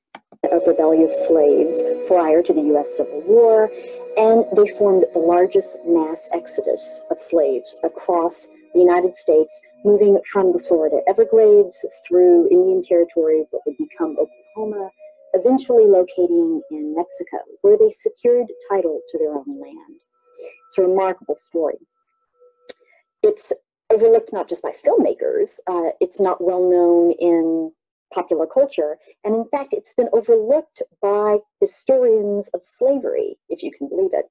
Of rebellious slaves prior to the U.S. Civil War, and they formed the largest mass exodus of slaves across the United States, moving from the Florida Everglades through Indian Territory, what would become Oklahoma, eventually locating in Mexico, where they secured title to their own land. It's a remarkable story. It's overlooked not just by filmmakers, it's not well known in popular culture, and in fact, it's been overlooked by historians of slavery, if you can believe it.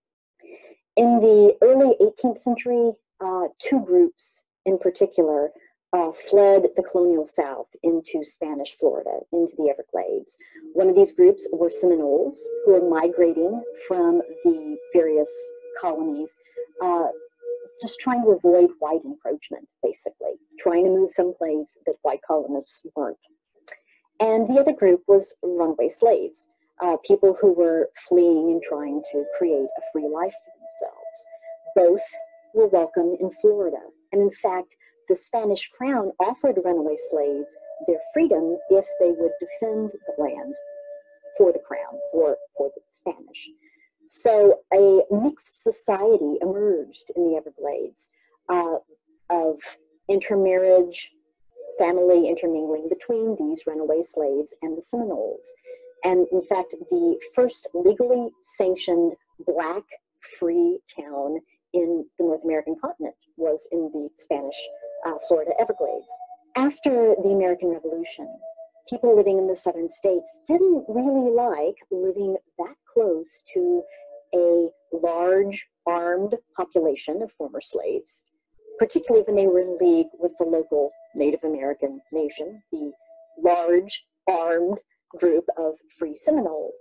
In the early 18th century, two groups in particular fled the colonial South into Spanish Florida, into the Everglades. One of these groups were Seminoles, who were migrating from the various colonies, just trying to avoid white encroachment, basically, trying to move someplace that white colonists weren't. And the other group was runaway slaves, people who were fleeing and trying to create a free life for themselves. Both were welcome in Florida. And in fact, the Spanish crown offered runaway slaves their freedom if they would defend the land for the crown, for the Spanish. So a mixed society emerged in the Everglades of intermarriage, family intermingling between these runaway slaves and the Seminoles. And in fact, the first legally sanctioned Black free town in the North American continent was in the Spanish Florida Everglades. After the American Revolution, people living in the southern states didn't really like living that close to a large armed population of former slaves, particularly when they were in league with the local Native American nation, the large armed group of free Seminoles.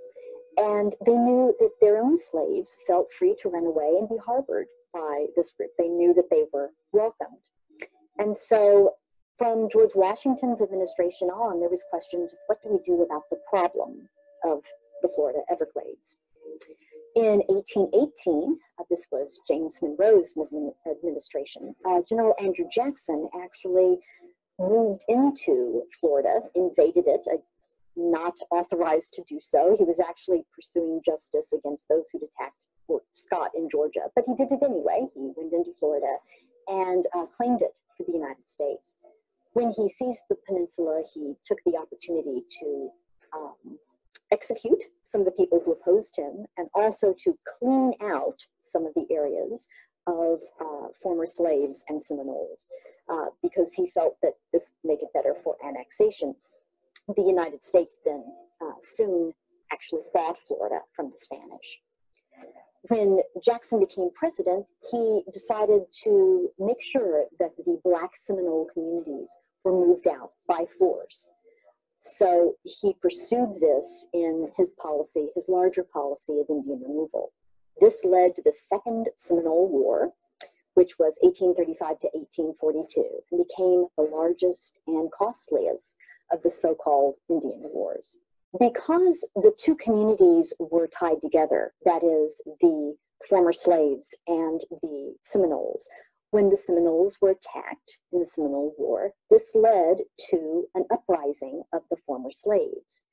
And they knew that their own slaves felt free to run away and be harbored by this group. They knew that they were welcomed. And so from George Washington's administration on, there was questions of what do we do about the problem of the Florida Everglades. In 1818, this was James Monroe's administration, General Andrew Jackson actually moved into Florida, invaded it, not authorized to do so. He was actually pursuing justice against those who'd attacked Fort Scott in Georgia, but he did it anyway. He went into Florida and claimed it for the United States. When he seized the peninsula, he took the opportunity to execute some of the people who opposed him, and also to clean out some of the areas of former slaves and Seminoles, because he felt that this would make it better for annexation. The United States then soon actually bought Florida from the Spanish. When Jackson became president, he decided to make sure that the Black Seminole communities were moved out by force. So he pursued this in his policy, his larger policy of Indian removal. This led to the Second Seminole War, which was 1835 to 1842, and became the largest and costliest of the so-called Indian Wars. Because the two communities were tied together, that is, the former slaves and the Seminoles, when the Seminoles were attacked in the Seminole War, this led to an uprising of the former slaves.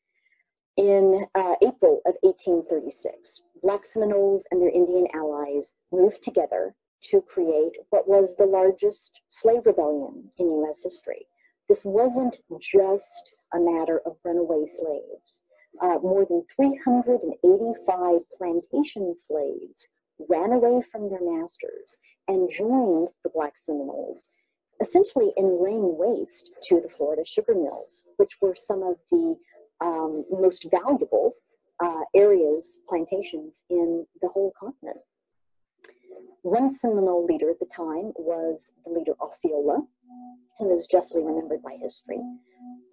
In April of 1836, Black Seminoles and their Indian allies moved together to create what was the largest slave rebellion in U.S. history. This wasn't just a matter of runaway slaves. More than 385 plantation slaves ran away from their masters and joined the Black Seminoles, essentially in laying waste to the Florida sugar mills, which were some of the most valuable areas, plantations in the whole continent. One Seminole leader at the time was the leader Osceola, who is justly remembered by history.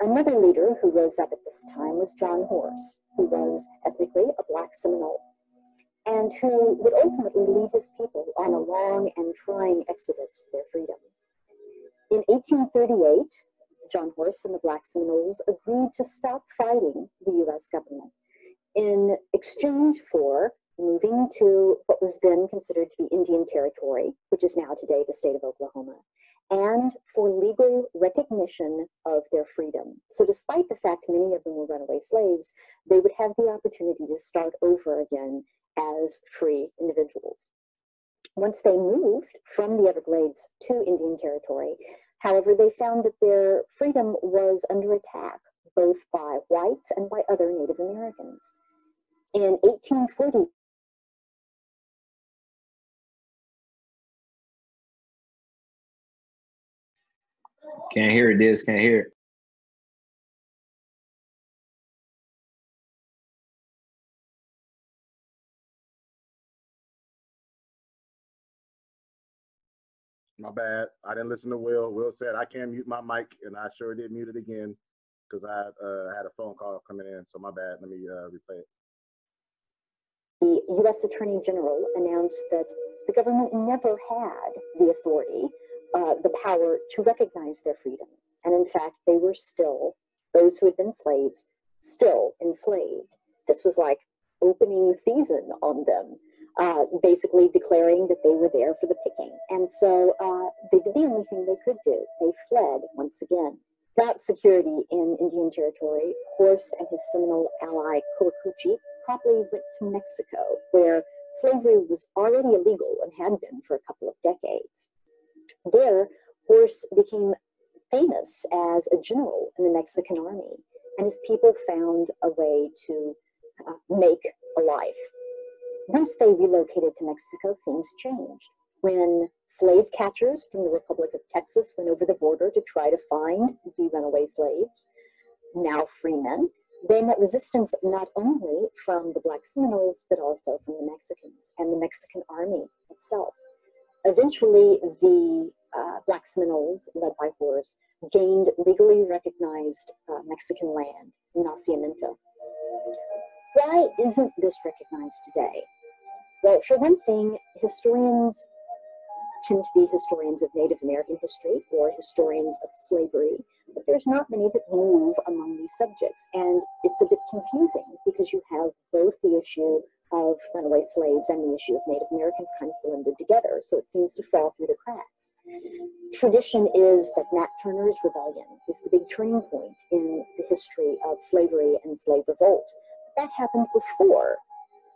Another leader who rose up at this time was John Horse, who was ethnically a Black Seminole, and who would ultimately lead his people on a long and trying exodus for their freedom. In 1838, John Horse and the Black Seminoles agreed to stop fighting the U.S. government in exchange for moving to what was then considered to be Indian Territory, which is now today the state of Oklahoma, and for legal recognition of their freedom. So despite the fact many of them were runaway slaves, they would have the opportunity to start over again as free individuals. Once they moved from the Everglades to Indian Territory, however, they found that their freedom was under attack, both by whites and by other Native Americans. In 1840, Can't hear it, Diz. Can't hear it. My bad. I didn't listen to Will. Will said I can't mute my mic, and I sure did mute it again because I had a phone call coming in. So my bad. Let me replay it. The U.S. Attorney General announced that the government never had the authority, the power to recognize their freedom. And in fact, they were still, those who had been slaves, still enslaved. This was like opening season on them, basically declaring that they were there for the picking. And so they did the only thing they could do. They fled once again. Without security in Indian Territory, Horse and his Seminole ally Coahuila promptly went to Mexico, where slavery was already illegal and had been for a couple of decades. There, Horse became famous as a general in the Mexican army, and his people found a way to make a life. Once they relocated to Mexico, things changed. When slave catchers from the Republic of Texas went over the border to try to find the runaway slaves, now free men, they met resistance not only from the Black Seminoles, but also from the Mexicans and the Mexican army itself. Eventually, the Black Seminoles, led by Horse, gained legally recognized Mexican land, Nacimiento. Why isn't this recognized today? Well, for one thing, historians tend to be historians of Native American history or historians of slavery, but there's not many that move among these subjects. And it's a bit confusing because you have both the issue of runaway slaves and the issue of Native Americans kind of blended together. So it seems to fall through the cracks. Tradition is that Nat Turner's rebellion is the big turning point in the history of slavery and slave revolt. That happened before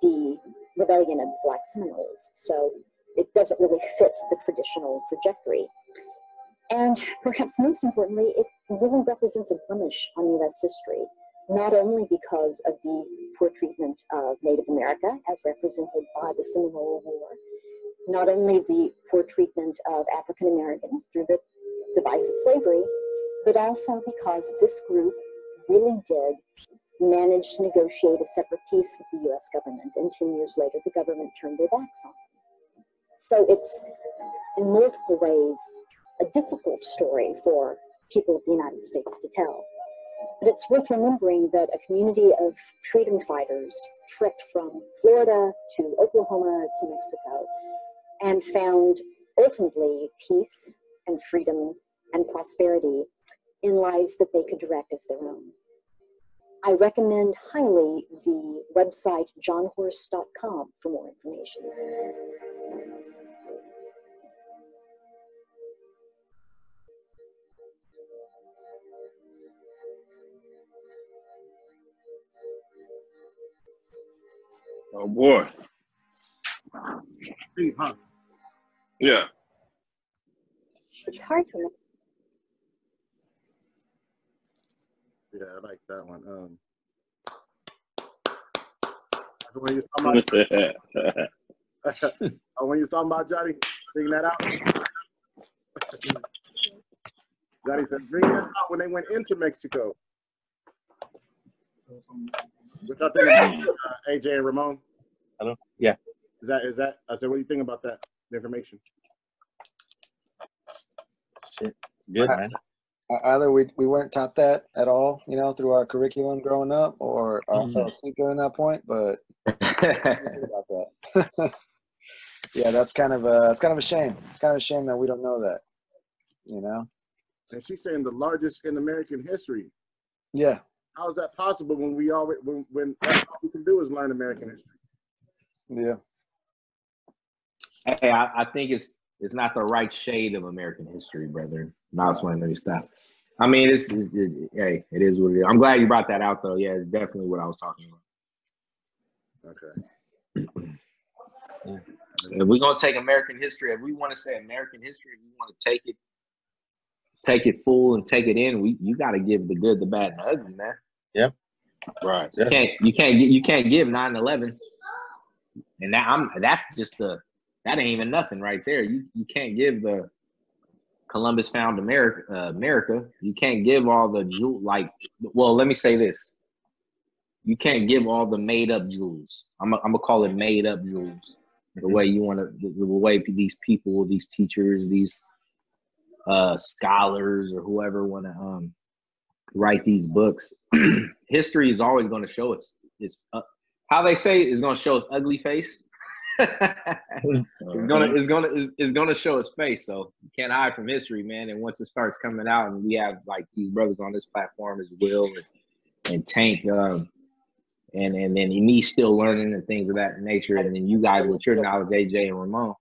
the rebellion of the Black Seminoles. So it doesn't really fit the traditional trajectory. And perhaps most importantly, it really represents a blemish on U.S. history, not only because of the poor treatment of Native America, as represented by the Seminole War, not only the poor treatment of African Americans through the device of slavery, but also because this group really did manage to negotiate a separate peace with the U.S. government, and 10 years later, the government turned their backs on them. So it's, in multiple ways, a difficult story for people of the United States to tell. But it's worth remembering that a community of freedom fighters trekked from Florida to Oklahoma to Mexico and found ultimately peace and freedom and prosperity in lives that they could direct as their own. I recommend highly the website johnhorse.com for more information. Oh boy. Deep, huh? Yeah. It's hard for me. Yeah, I like that one. When you're talking about, when you're talking about Johnny, bring that out. Johnny said, bring that out when they went into Mexico. What y'all think about AJ and Ramon? Hello? Yeah. Is that? I said, what do you think about that? The information. Shit. Good, man. Either we weren't taught that at all, you know, through our curriculum growing up, or I fell asleep during that point. But about that. Yeah, that's kind of a shame. It's kind of a shame that we don't know that, you know. And she's saying the largest in American history. Yeah. How is that possible when we always when all we can do is learn American history? Yeah. Hey, I think it's not the right shade of American history, brother. Now it's when let me stop. I mean, hey, it is what it is. I'm glad you brought that out, though. Yeah, it's definitely what I was talking about. Okay. Yeah. If we're gonna take American history, if we want to say American history, if we want to take it full and take it in, you got to give the good, the bad, and the ugly, man. Yep. Right. You can't give 9/11, and that's just that ain't even nothing right there. You can't give the Columbus found America, you can't give all the jewel well, let me say this. You can't give all the made up jewels. I'm gonna call it made up jewels. The way you want to, the way these people, these teachers, these scholars or whoever want to write these books. History is always going to show us. How they say it's going to show its ugly face. It's gonna show its face. So you can't hide from history, man. And once it starts coming out, and we have like these brothers on this platform as Will and Tank, and then me still learning and things of that nature, and then you guys with your knowledge, AJ and Ramon,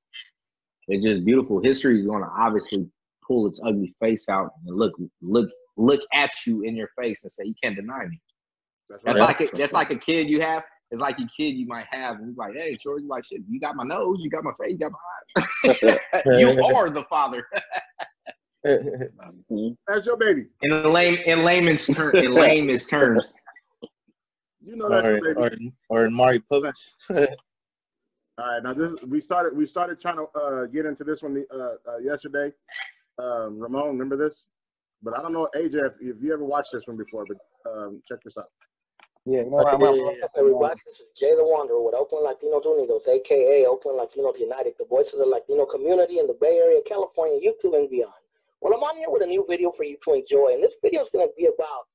it's just beautiful. History is going to obviously pull its ugly face out and look at you in your face and say, you can't deny me. That's like a kid you have. It's like a kid you might have, and you're like, hey, George, like, shit, you got my nose, you got my face, you got my eyes. You are the father. That's your baby. In layman's terms. You know that's your baby. Or in Mari Povich. All right, now we started trying to get into this one yesterday. Ramon, remember this? But I don't know, AJ, if you ever watched this one before, but check this out. Yeah, you know, everybody, this is Jay the Wanderer with Oakland Latinos Unidos, aka Oakland Latinos United, the voice of the Latino community in the Bay Area, California, YouTube, and beyond. Well, I'm on here with a new video for you to enjoy, and this video is going to be about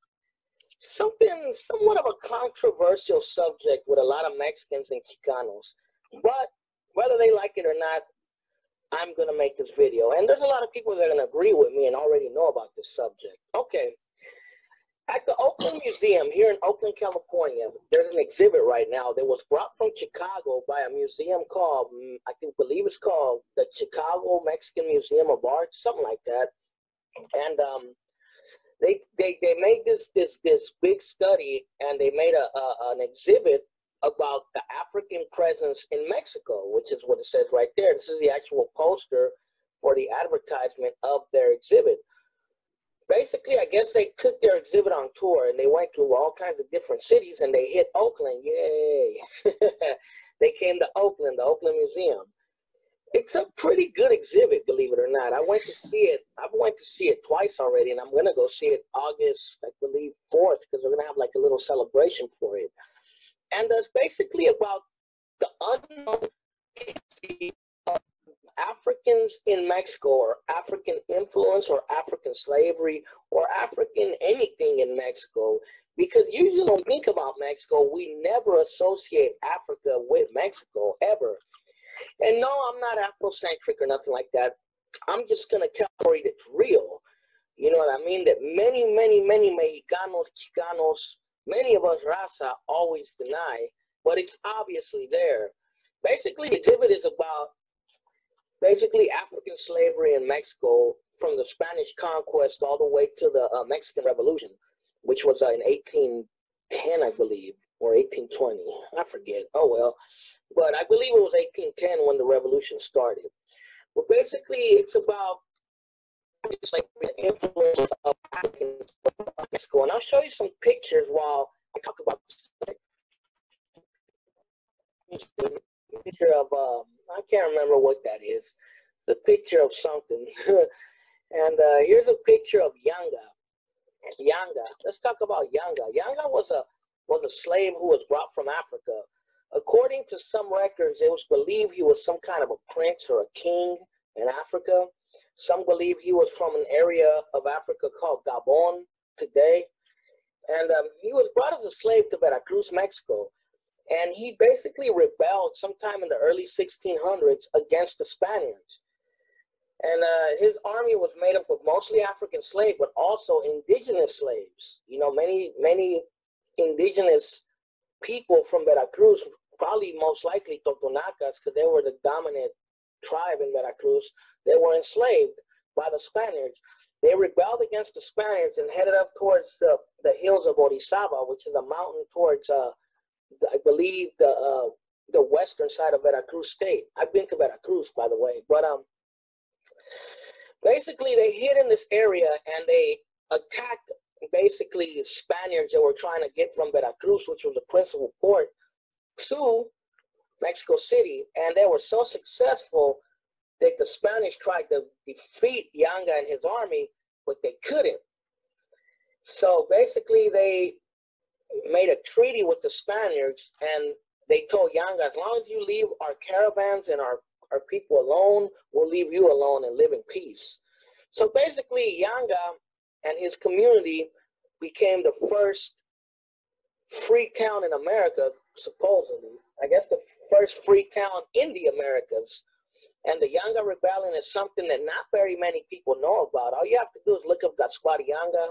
somewhat of a controversial subject with a lot of Mexicans and Chicanos. But whether they like it or not, I'm going to make this video. And there's a lot of people that are going to agree with me and already know about this subject. Okay. At the Oakland Museum here in Oakland, California, there's an exhibit right now that was brought from Chicago by a museum called, I believe it's called the Chicago Mexican Museum of Art, something like that. And they made this big study, and they made an exhibit about the African presence in Mexico, which is what it says right there. This is the actual poster for the advertisement of their exhibit. Basically, I guess they took their exhibit on tour, and they went through all kinds of different cities, and they hit Oakland. Yay! They came to Oakland, the Oakland Museum. It's a pretty good exhibit, believe it or not. I went to see it. I've went to see it twice already, and I'm going to go see it August, I believe, 4th, because we're going to have like a little celebration for it. And it's basically about the unknown history of Africans in Mexico, or African influence, or African slavery, or African anything in Mexico. Because usually when we think about Mexico, we never associate Africa with Mexico, ever. And no, I'm not Afrocentric or nothing like that. I'm just going to tell a story that's real. You know what I mean? That many Mexicanos, Chicanos, many of us raza always deny, but it's obviously there. Basically, the exhibit is about basically African slavery in Mexico from the Spanish conquest all the way to the Mexican Revolution, which was in 1810, I believe, or 1820. I forget. Oh, well. But I believe it was 1810 when the revolution started. But basically, it's about like the influence of Africans in Mexico. And I'll show you some pictures while I talk about this. A picture of, I can't remember what that is. It's a picture of something. And here's a picture of Yanga. Yanga. Let's talk about Yanga. Yanga was a slave who was brought from Africa. According to some records, it was believed he was some kind of a prince or a king in Africa. Some believe he was from an area of Africa called Gabon today. And he was brought as a slave to Veracruz, Mexico. And he basically rebelled sometime in the early 1600s against the Spaniards. And his army was made up of mostly African slaves, but also indigenous slaves. You know, many indigenous people from Veracruz, probably most likely Totonacas, because they were the dominant tribe in Veracruz, they were enslaved by the Spaniards. They rebelled against the Spaniards and headed up towards the hills of Orizaba, which is a mountain towards, I believe, the western side of Veracruz state. I've been to Veracruz, by the way. But basically, they hid in this area, and they attacked basically Spaniards that were trying to get from Veracruz, which was the principal port, to Mexico City. And they were so successful that the Spanish tried to defeat Yanga and his army, but they couldn't. So basically, they made a treaty with the Spaniards, and they told Yanga, as long as you leave our caravans and our people alone, we'll leave you alone and live in peace. So basically, Yanga and his community became the first free town in America, supposedly. I guess the first free town in the Americas. And the Yanga Rebellion is something that not very many people know about. All you have to do is look up Gaspar Yanga.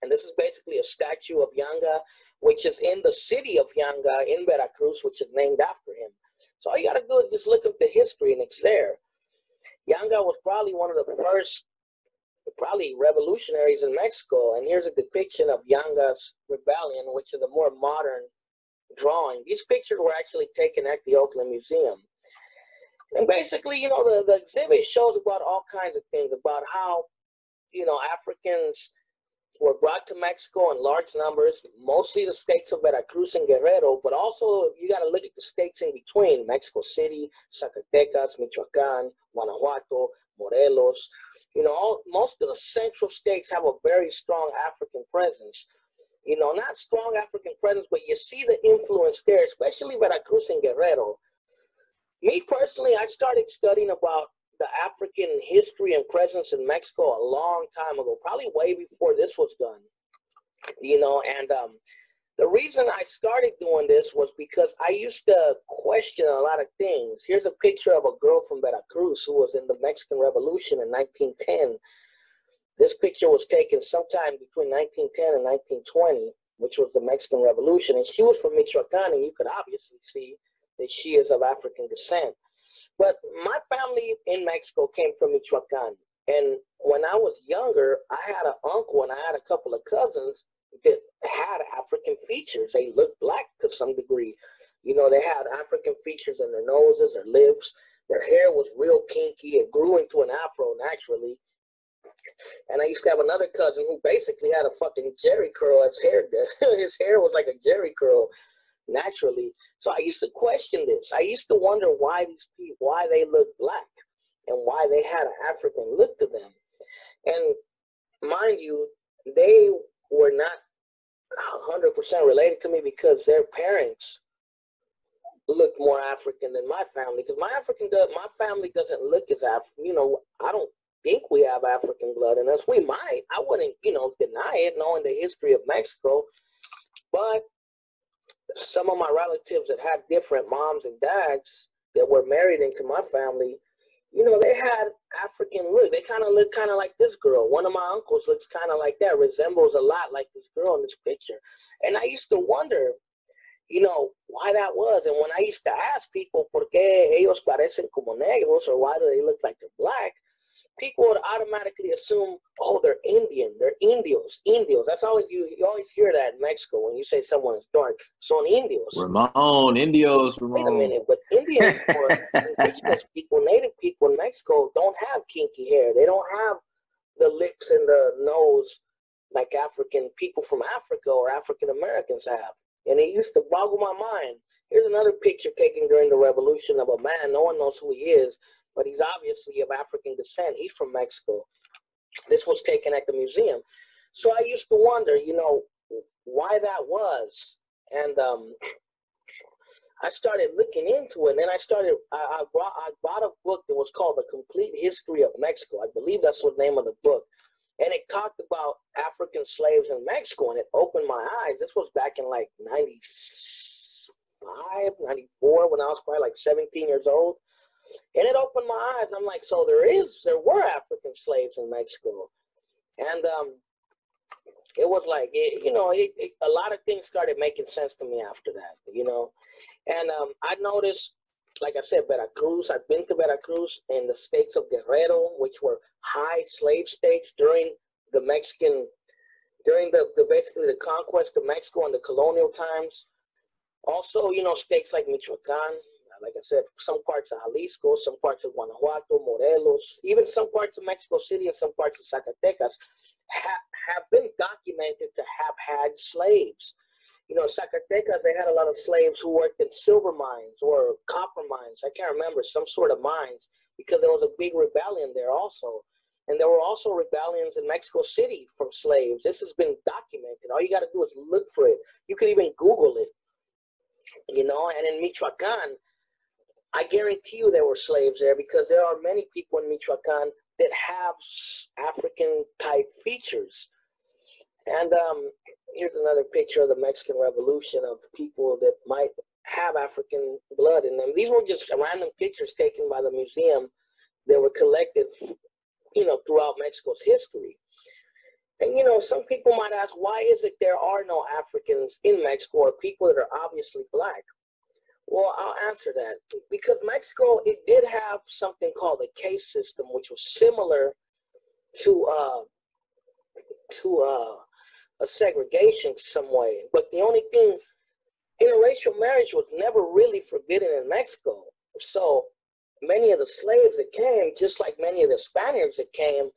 And this is basically a statue of Yanga, which is in the city of Yanga in Veracruz, which is named after him. So all you got to do is just look up the history, and it's there. Yanga was probably one of the first, probably revolutionaries in Mexico. And here's a depiction of Yanga's rebellion, which is a more modern drawing. These pictures were actually taken at the Oakland Museum. And basically, you know, the exhibit shows about all kinds of things, about how, you know, Africans were brought to Mexico in large numbers, mostly the states of Veracruz and Guerrero, but also you got to look at the states in between, Mexico City, Zacatecas, Michoacán, Guanajuato, Morelos. You know, most of the central states have a very strong African presence. You know, not strong African presence, but you see the influence there, especially Veracruz and Guerrero. Me personally, I started studying about the African history and presence in Mexico a long time ago, probably way before this was done. You know, and the reason I started doing this was because I used to question a lot of things. Here's a picture of a girl from Veracruz who was in the Mexican Revolution in 1910. This picture was taken sometime between 1910 and 1920, which was the Mexican Revolution. And she was from Michoacán, and you could obviously see that she is of African descent. But my family in Mexico came from Michoacán. And when I was younger, I had an uncle and I had a couple of cousins that had African features. They looked black to some degree. You know, they had African features in their noses, their lips. Their hair was real kinky. It grew into an afro naturally. And I used to have another cousin who basically had a fucking Jerry curl as hair did. His hair was like a Jerry curl naturally. So I used to question this. I used to wonder why these people, why they looked black and why they had an African look to them. And mind you, they were not 100% related to me because their parents looked more African than my family. Because my family doesn't look as African. You know, I don't think we have African blood in us. We might. I wouldn't, you know, deny it, knowing the history of Mexico. But some of my relatives that had different moms and dads that were married into my family, you know, they had African look. They kind of look kind of like this girl. One of my uncles looks kind of like that, resembles a lot like this girl in this picture. And I used to wonder, you know, why that was. And when I used to ask people, ¿por qué ellos parecen como negros? Or why do they look like they're black? People would automatically assume, oh, they're Indian, they're Indios. That's always, you always hear that in Mexico when you say someone is dark. Son Indios. Ramon, Indios, Ramon. Wait a minute, but Indians or indigenous people, native people in Mexico don't have kinky hair. They don't have the lips and the nose like African people from Africa or African Americans have. And it used to boggle my mind. Here's another picture taken during the revolution of a man. No one knows who he is, but he's obviously of African descent. He's from Mexico. This was taken at the museum. So I used to wonder, you know, why that was. And I started looking into it. And then I bought a book that was called The Complete History of Mexico. I believe that's the name of the book. And it talked about African slaves in Mexico, and it opened my eyes. This was back in like 95, 94, when I was probably like 17 years old. And it opened my eyes. I'm like, so there were African slaves in Mexico. And it was like, you know, a lot of things started making sense to me after that, you know. And I noticed, like I said, Veracruz. I've been to Veracruz and the states of Guerrero, which were high slave states during the Mexican, during the basically the conquest of Mexico and the colonial times. Also, you know, states like Michoacán, like I said, some parts of Jalisco, some parts of Guanajuato, Morelos, even some parts of Mexico City and some parts of Zacatecas have been documented to have had slaves. You know, Zacatecas, they had a lot of slaves who worked in silver mines or copper mines. I can't remember, some sort of mines. because there was a big rebellion there also. And there were also rebellions in Mexico City from slaves. This has been documented. All you got to do is look for it. You can even Google it, you know. And in Michoacan, I guarantee you there were slaves there, because there are many people in Michoacan that have African-type features. And here's another picture of the Mexican Revolution of people that might have African blood in them. These were just random pictures taken by the museum that were collected, you know, throughout Mexico's history. And, you know, some people might ask, why is it there are no Africans in Mexico, or people that are obviously black? Well, I'll answer that. Because Mexico, it did have something called the caste system, which was similar to a segregation some way. But the only thing, interracial marriage was never really forbidden in Mexico. So many of the slaves that came, just like many of the Spaniards that came,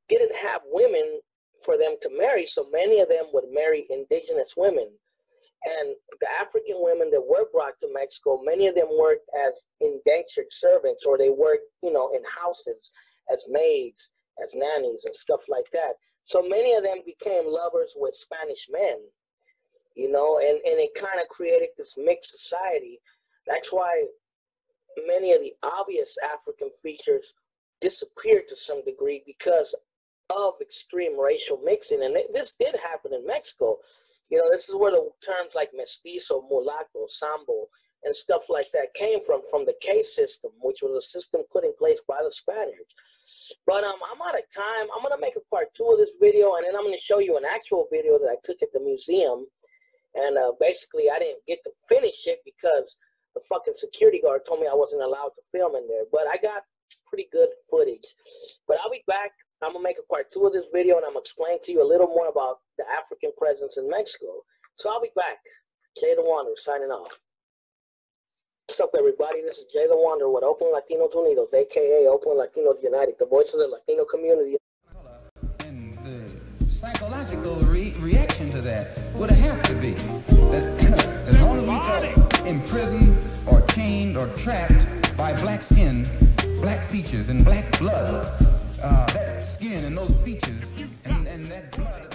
didn't have women for them to marry. So many of them would marry indigenous women. And the African women that were brought to Mexico, many of them worked as indentured servants, or they worked, you know, in houses as maids, as nannies and stuff like that. So many of them became lovers with Spanish men, you know, and it kind of created this mixed society. That's why many of the obvious African features disappeared to some degree because of extreme racial mixing. And this did happen in Mexico. You know, this is where the terms like mestizo, mulatto, sambo, and stuff like that came from the caste system, which was a system put in place by the Spaniards. But I'm out of time. I'm going to make a part 2 of this video, and then I'm going to show you an actual video that I took at the museum. And basically, I didn't get to finish it because the fucking security guard told me I wasn't allowed to film in there. But I got pretty good footage. But I'll be back. I'm going to make a part 2 of this video, and I'm going to explain to you a little more about the African presence in Mexico. So I'll be back. Jay the Wanderer signing off. What's up, everybody? This is Jay the Wanderer with Oakland Latinos Unidos, a.k.a. Oakland Latinos United, the voice of the Latino community. And the psychological reaction to that would have to be that as long as we felt imprisoned or chained or trapped by black skin, black features, and black blood, that skin and those features and that blood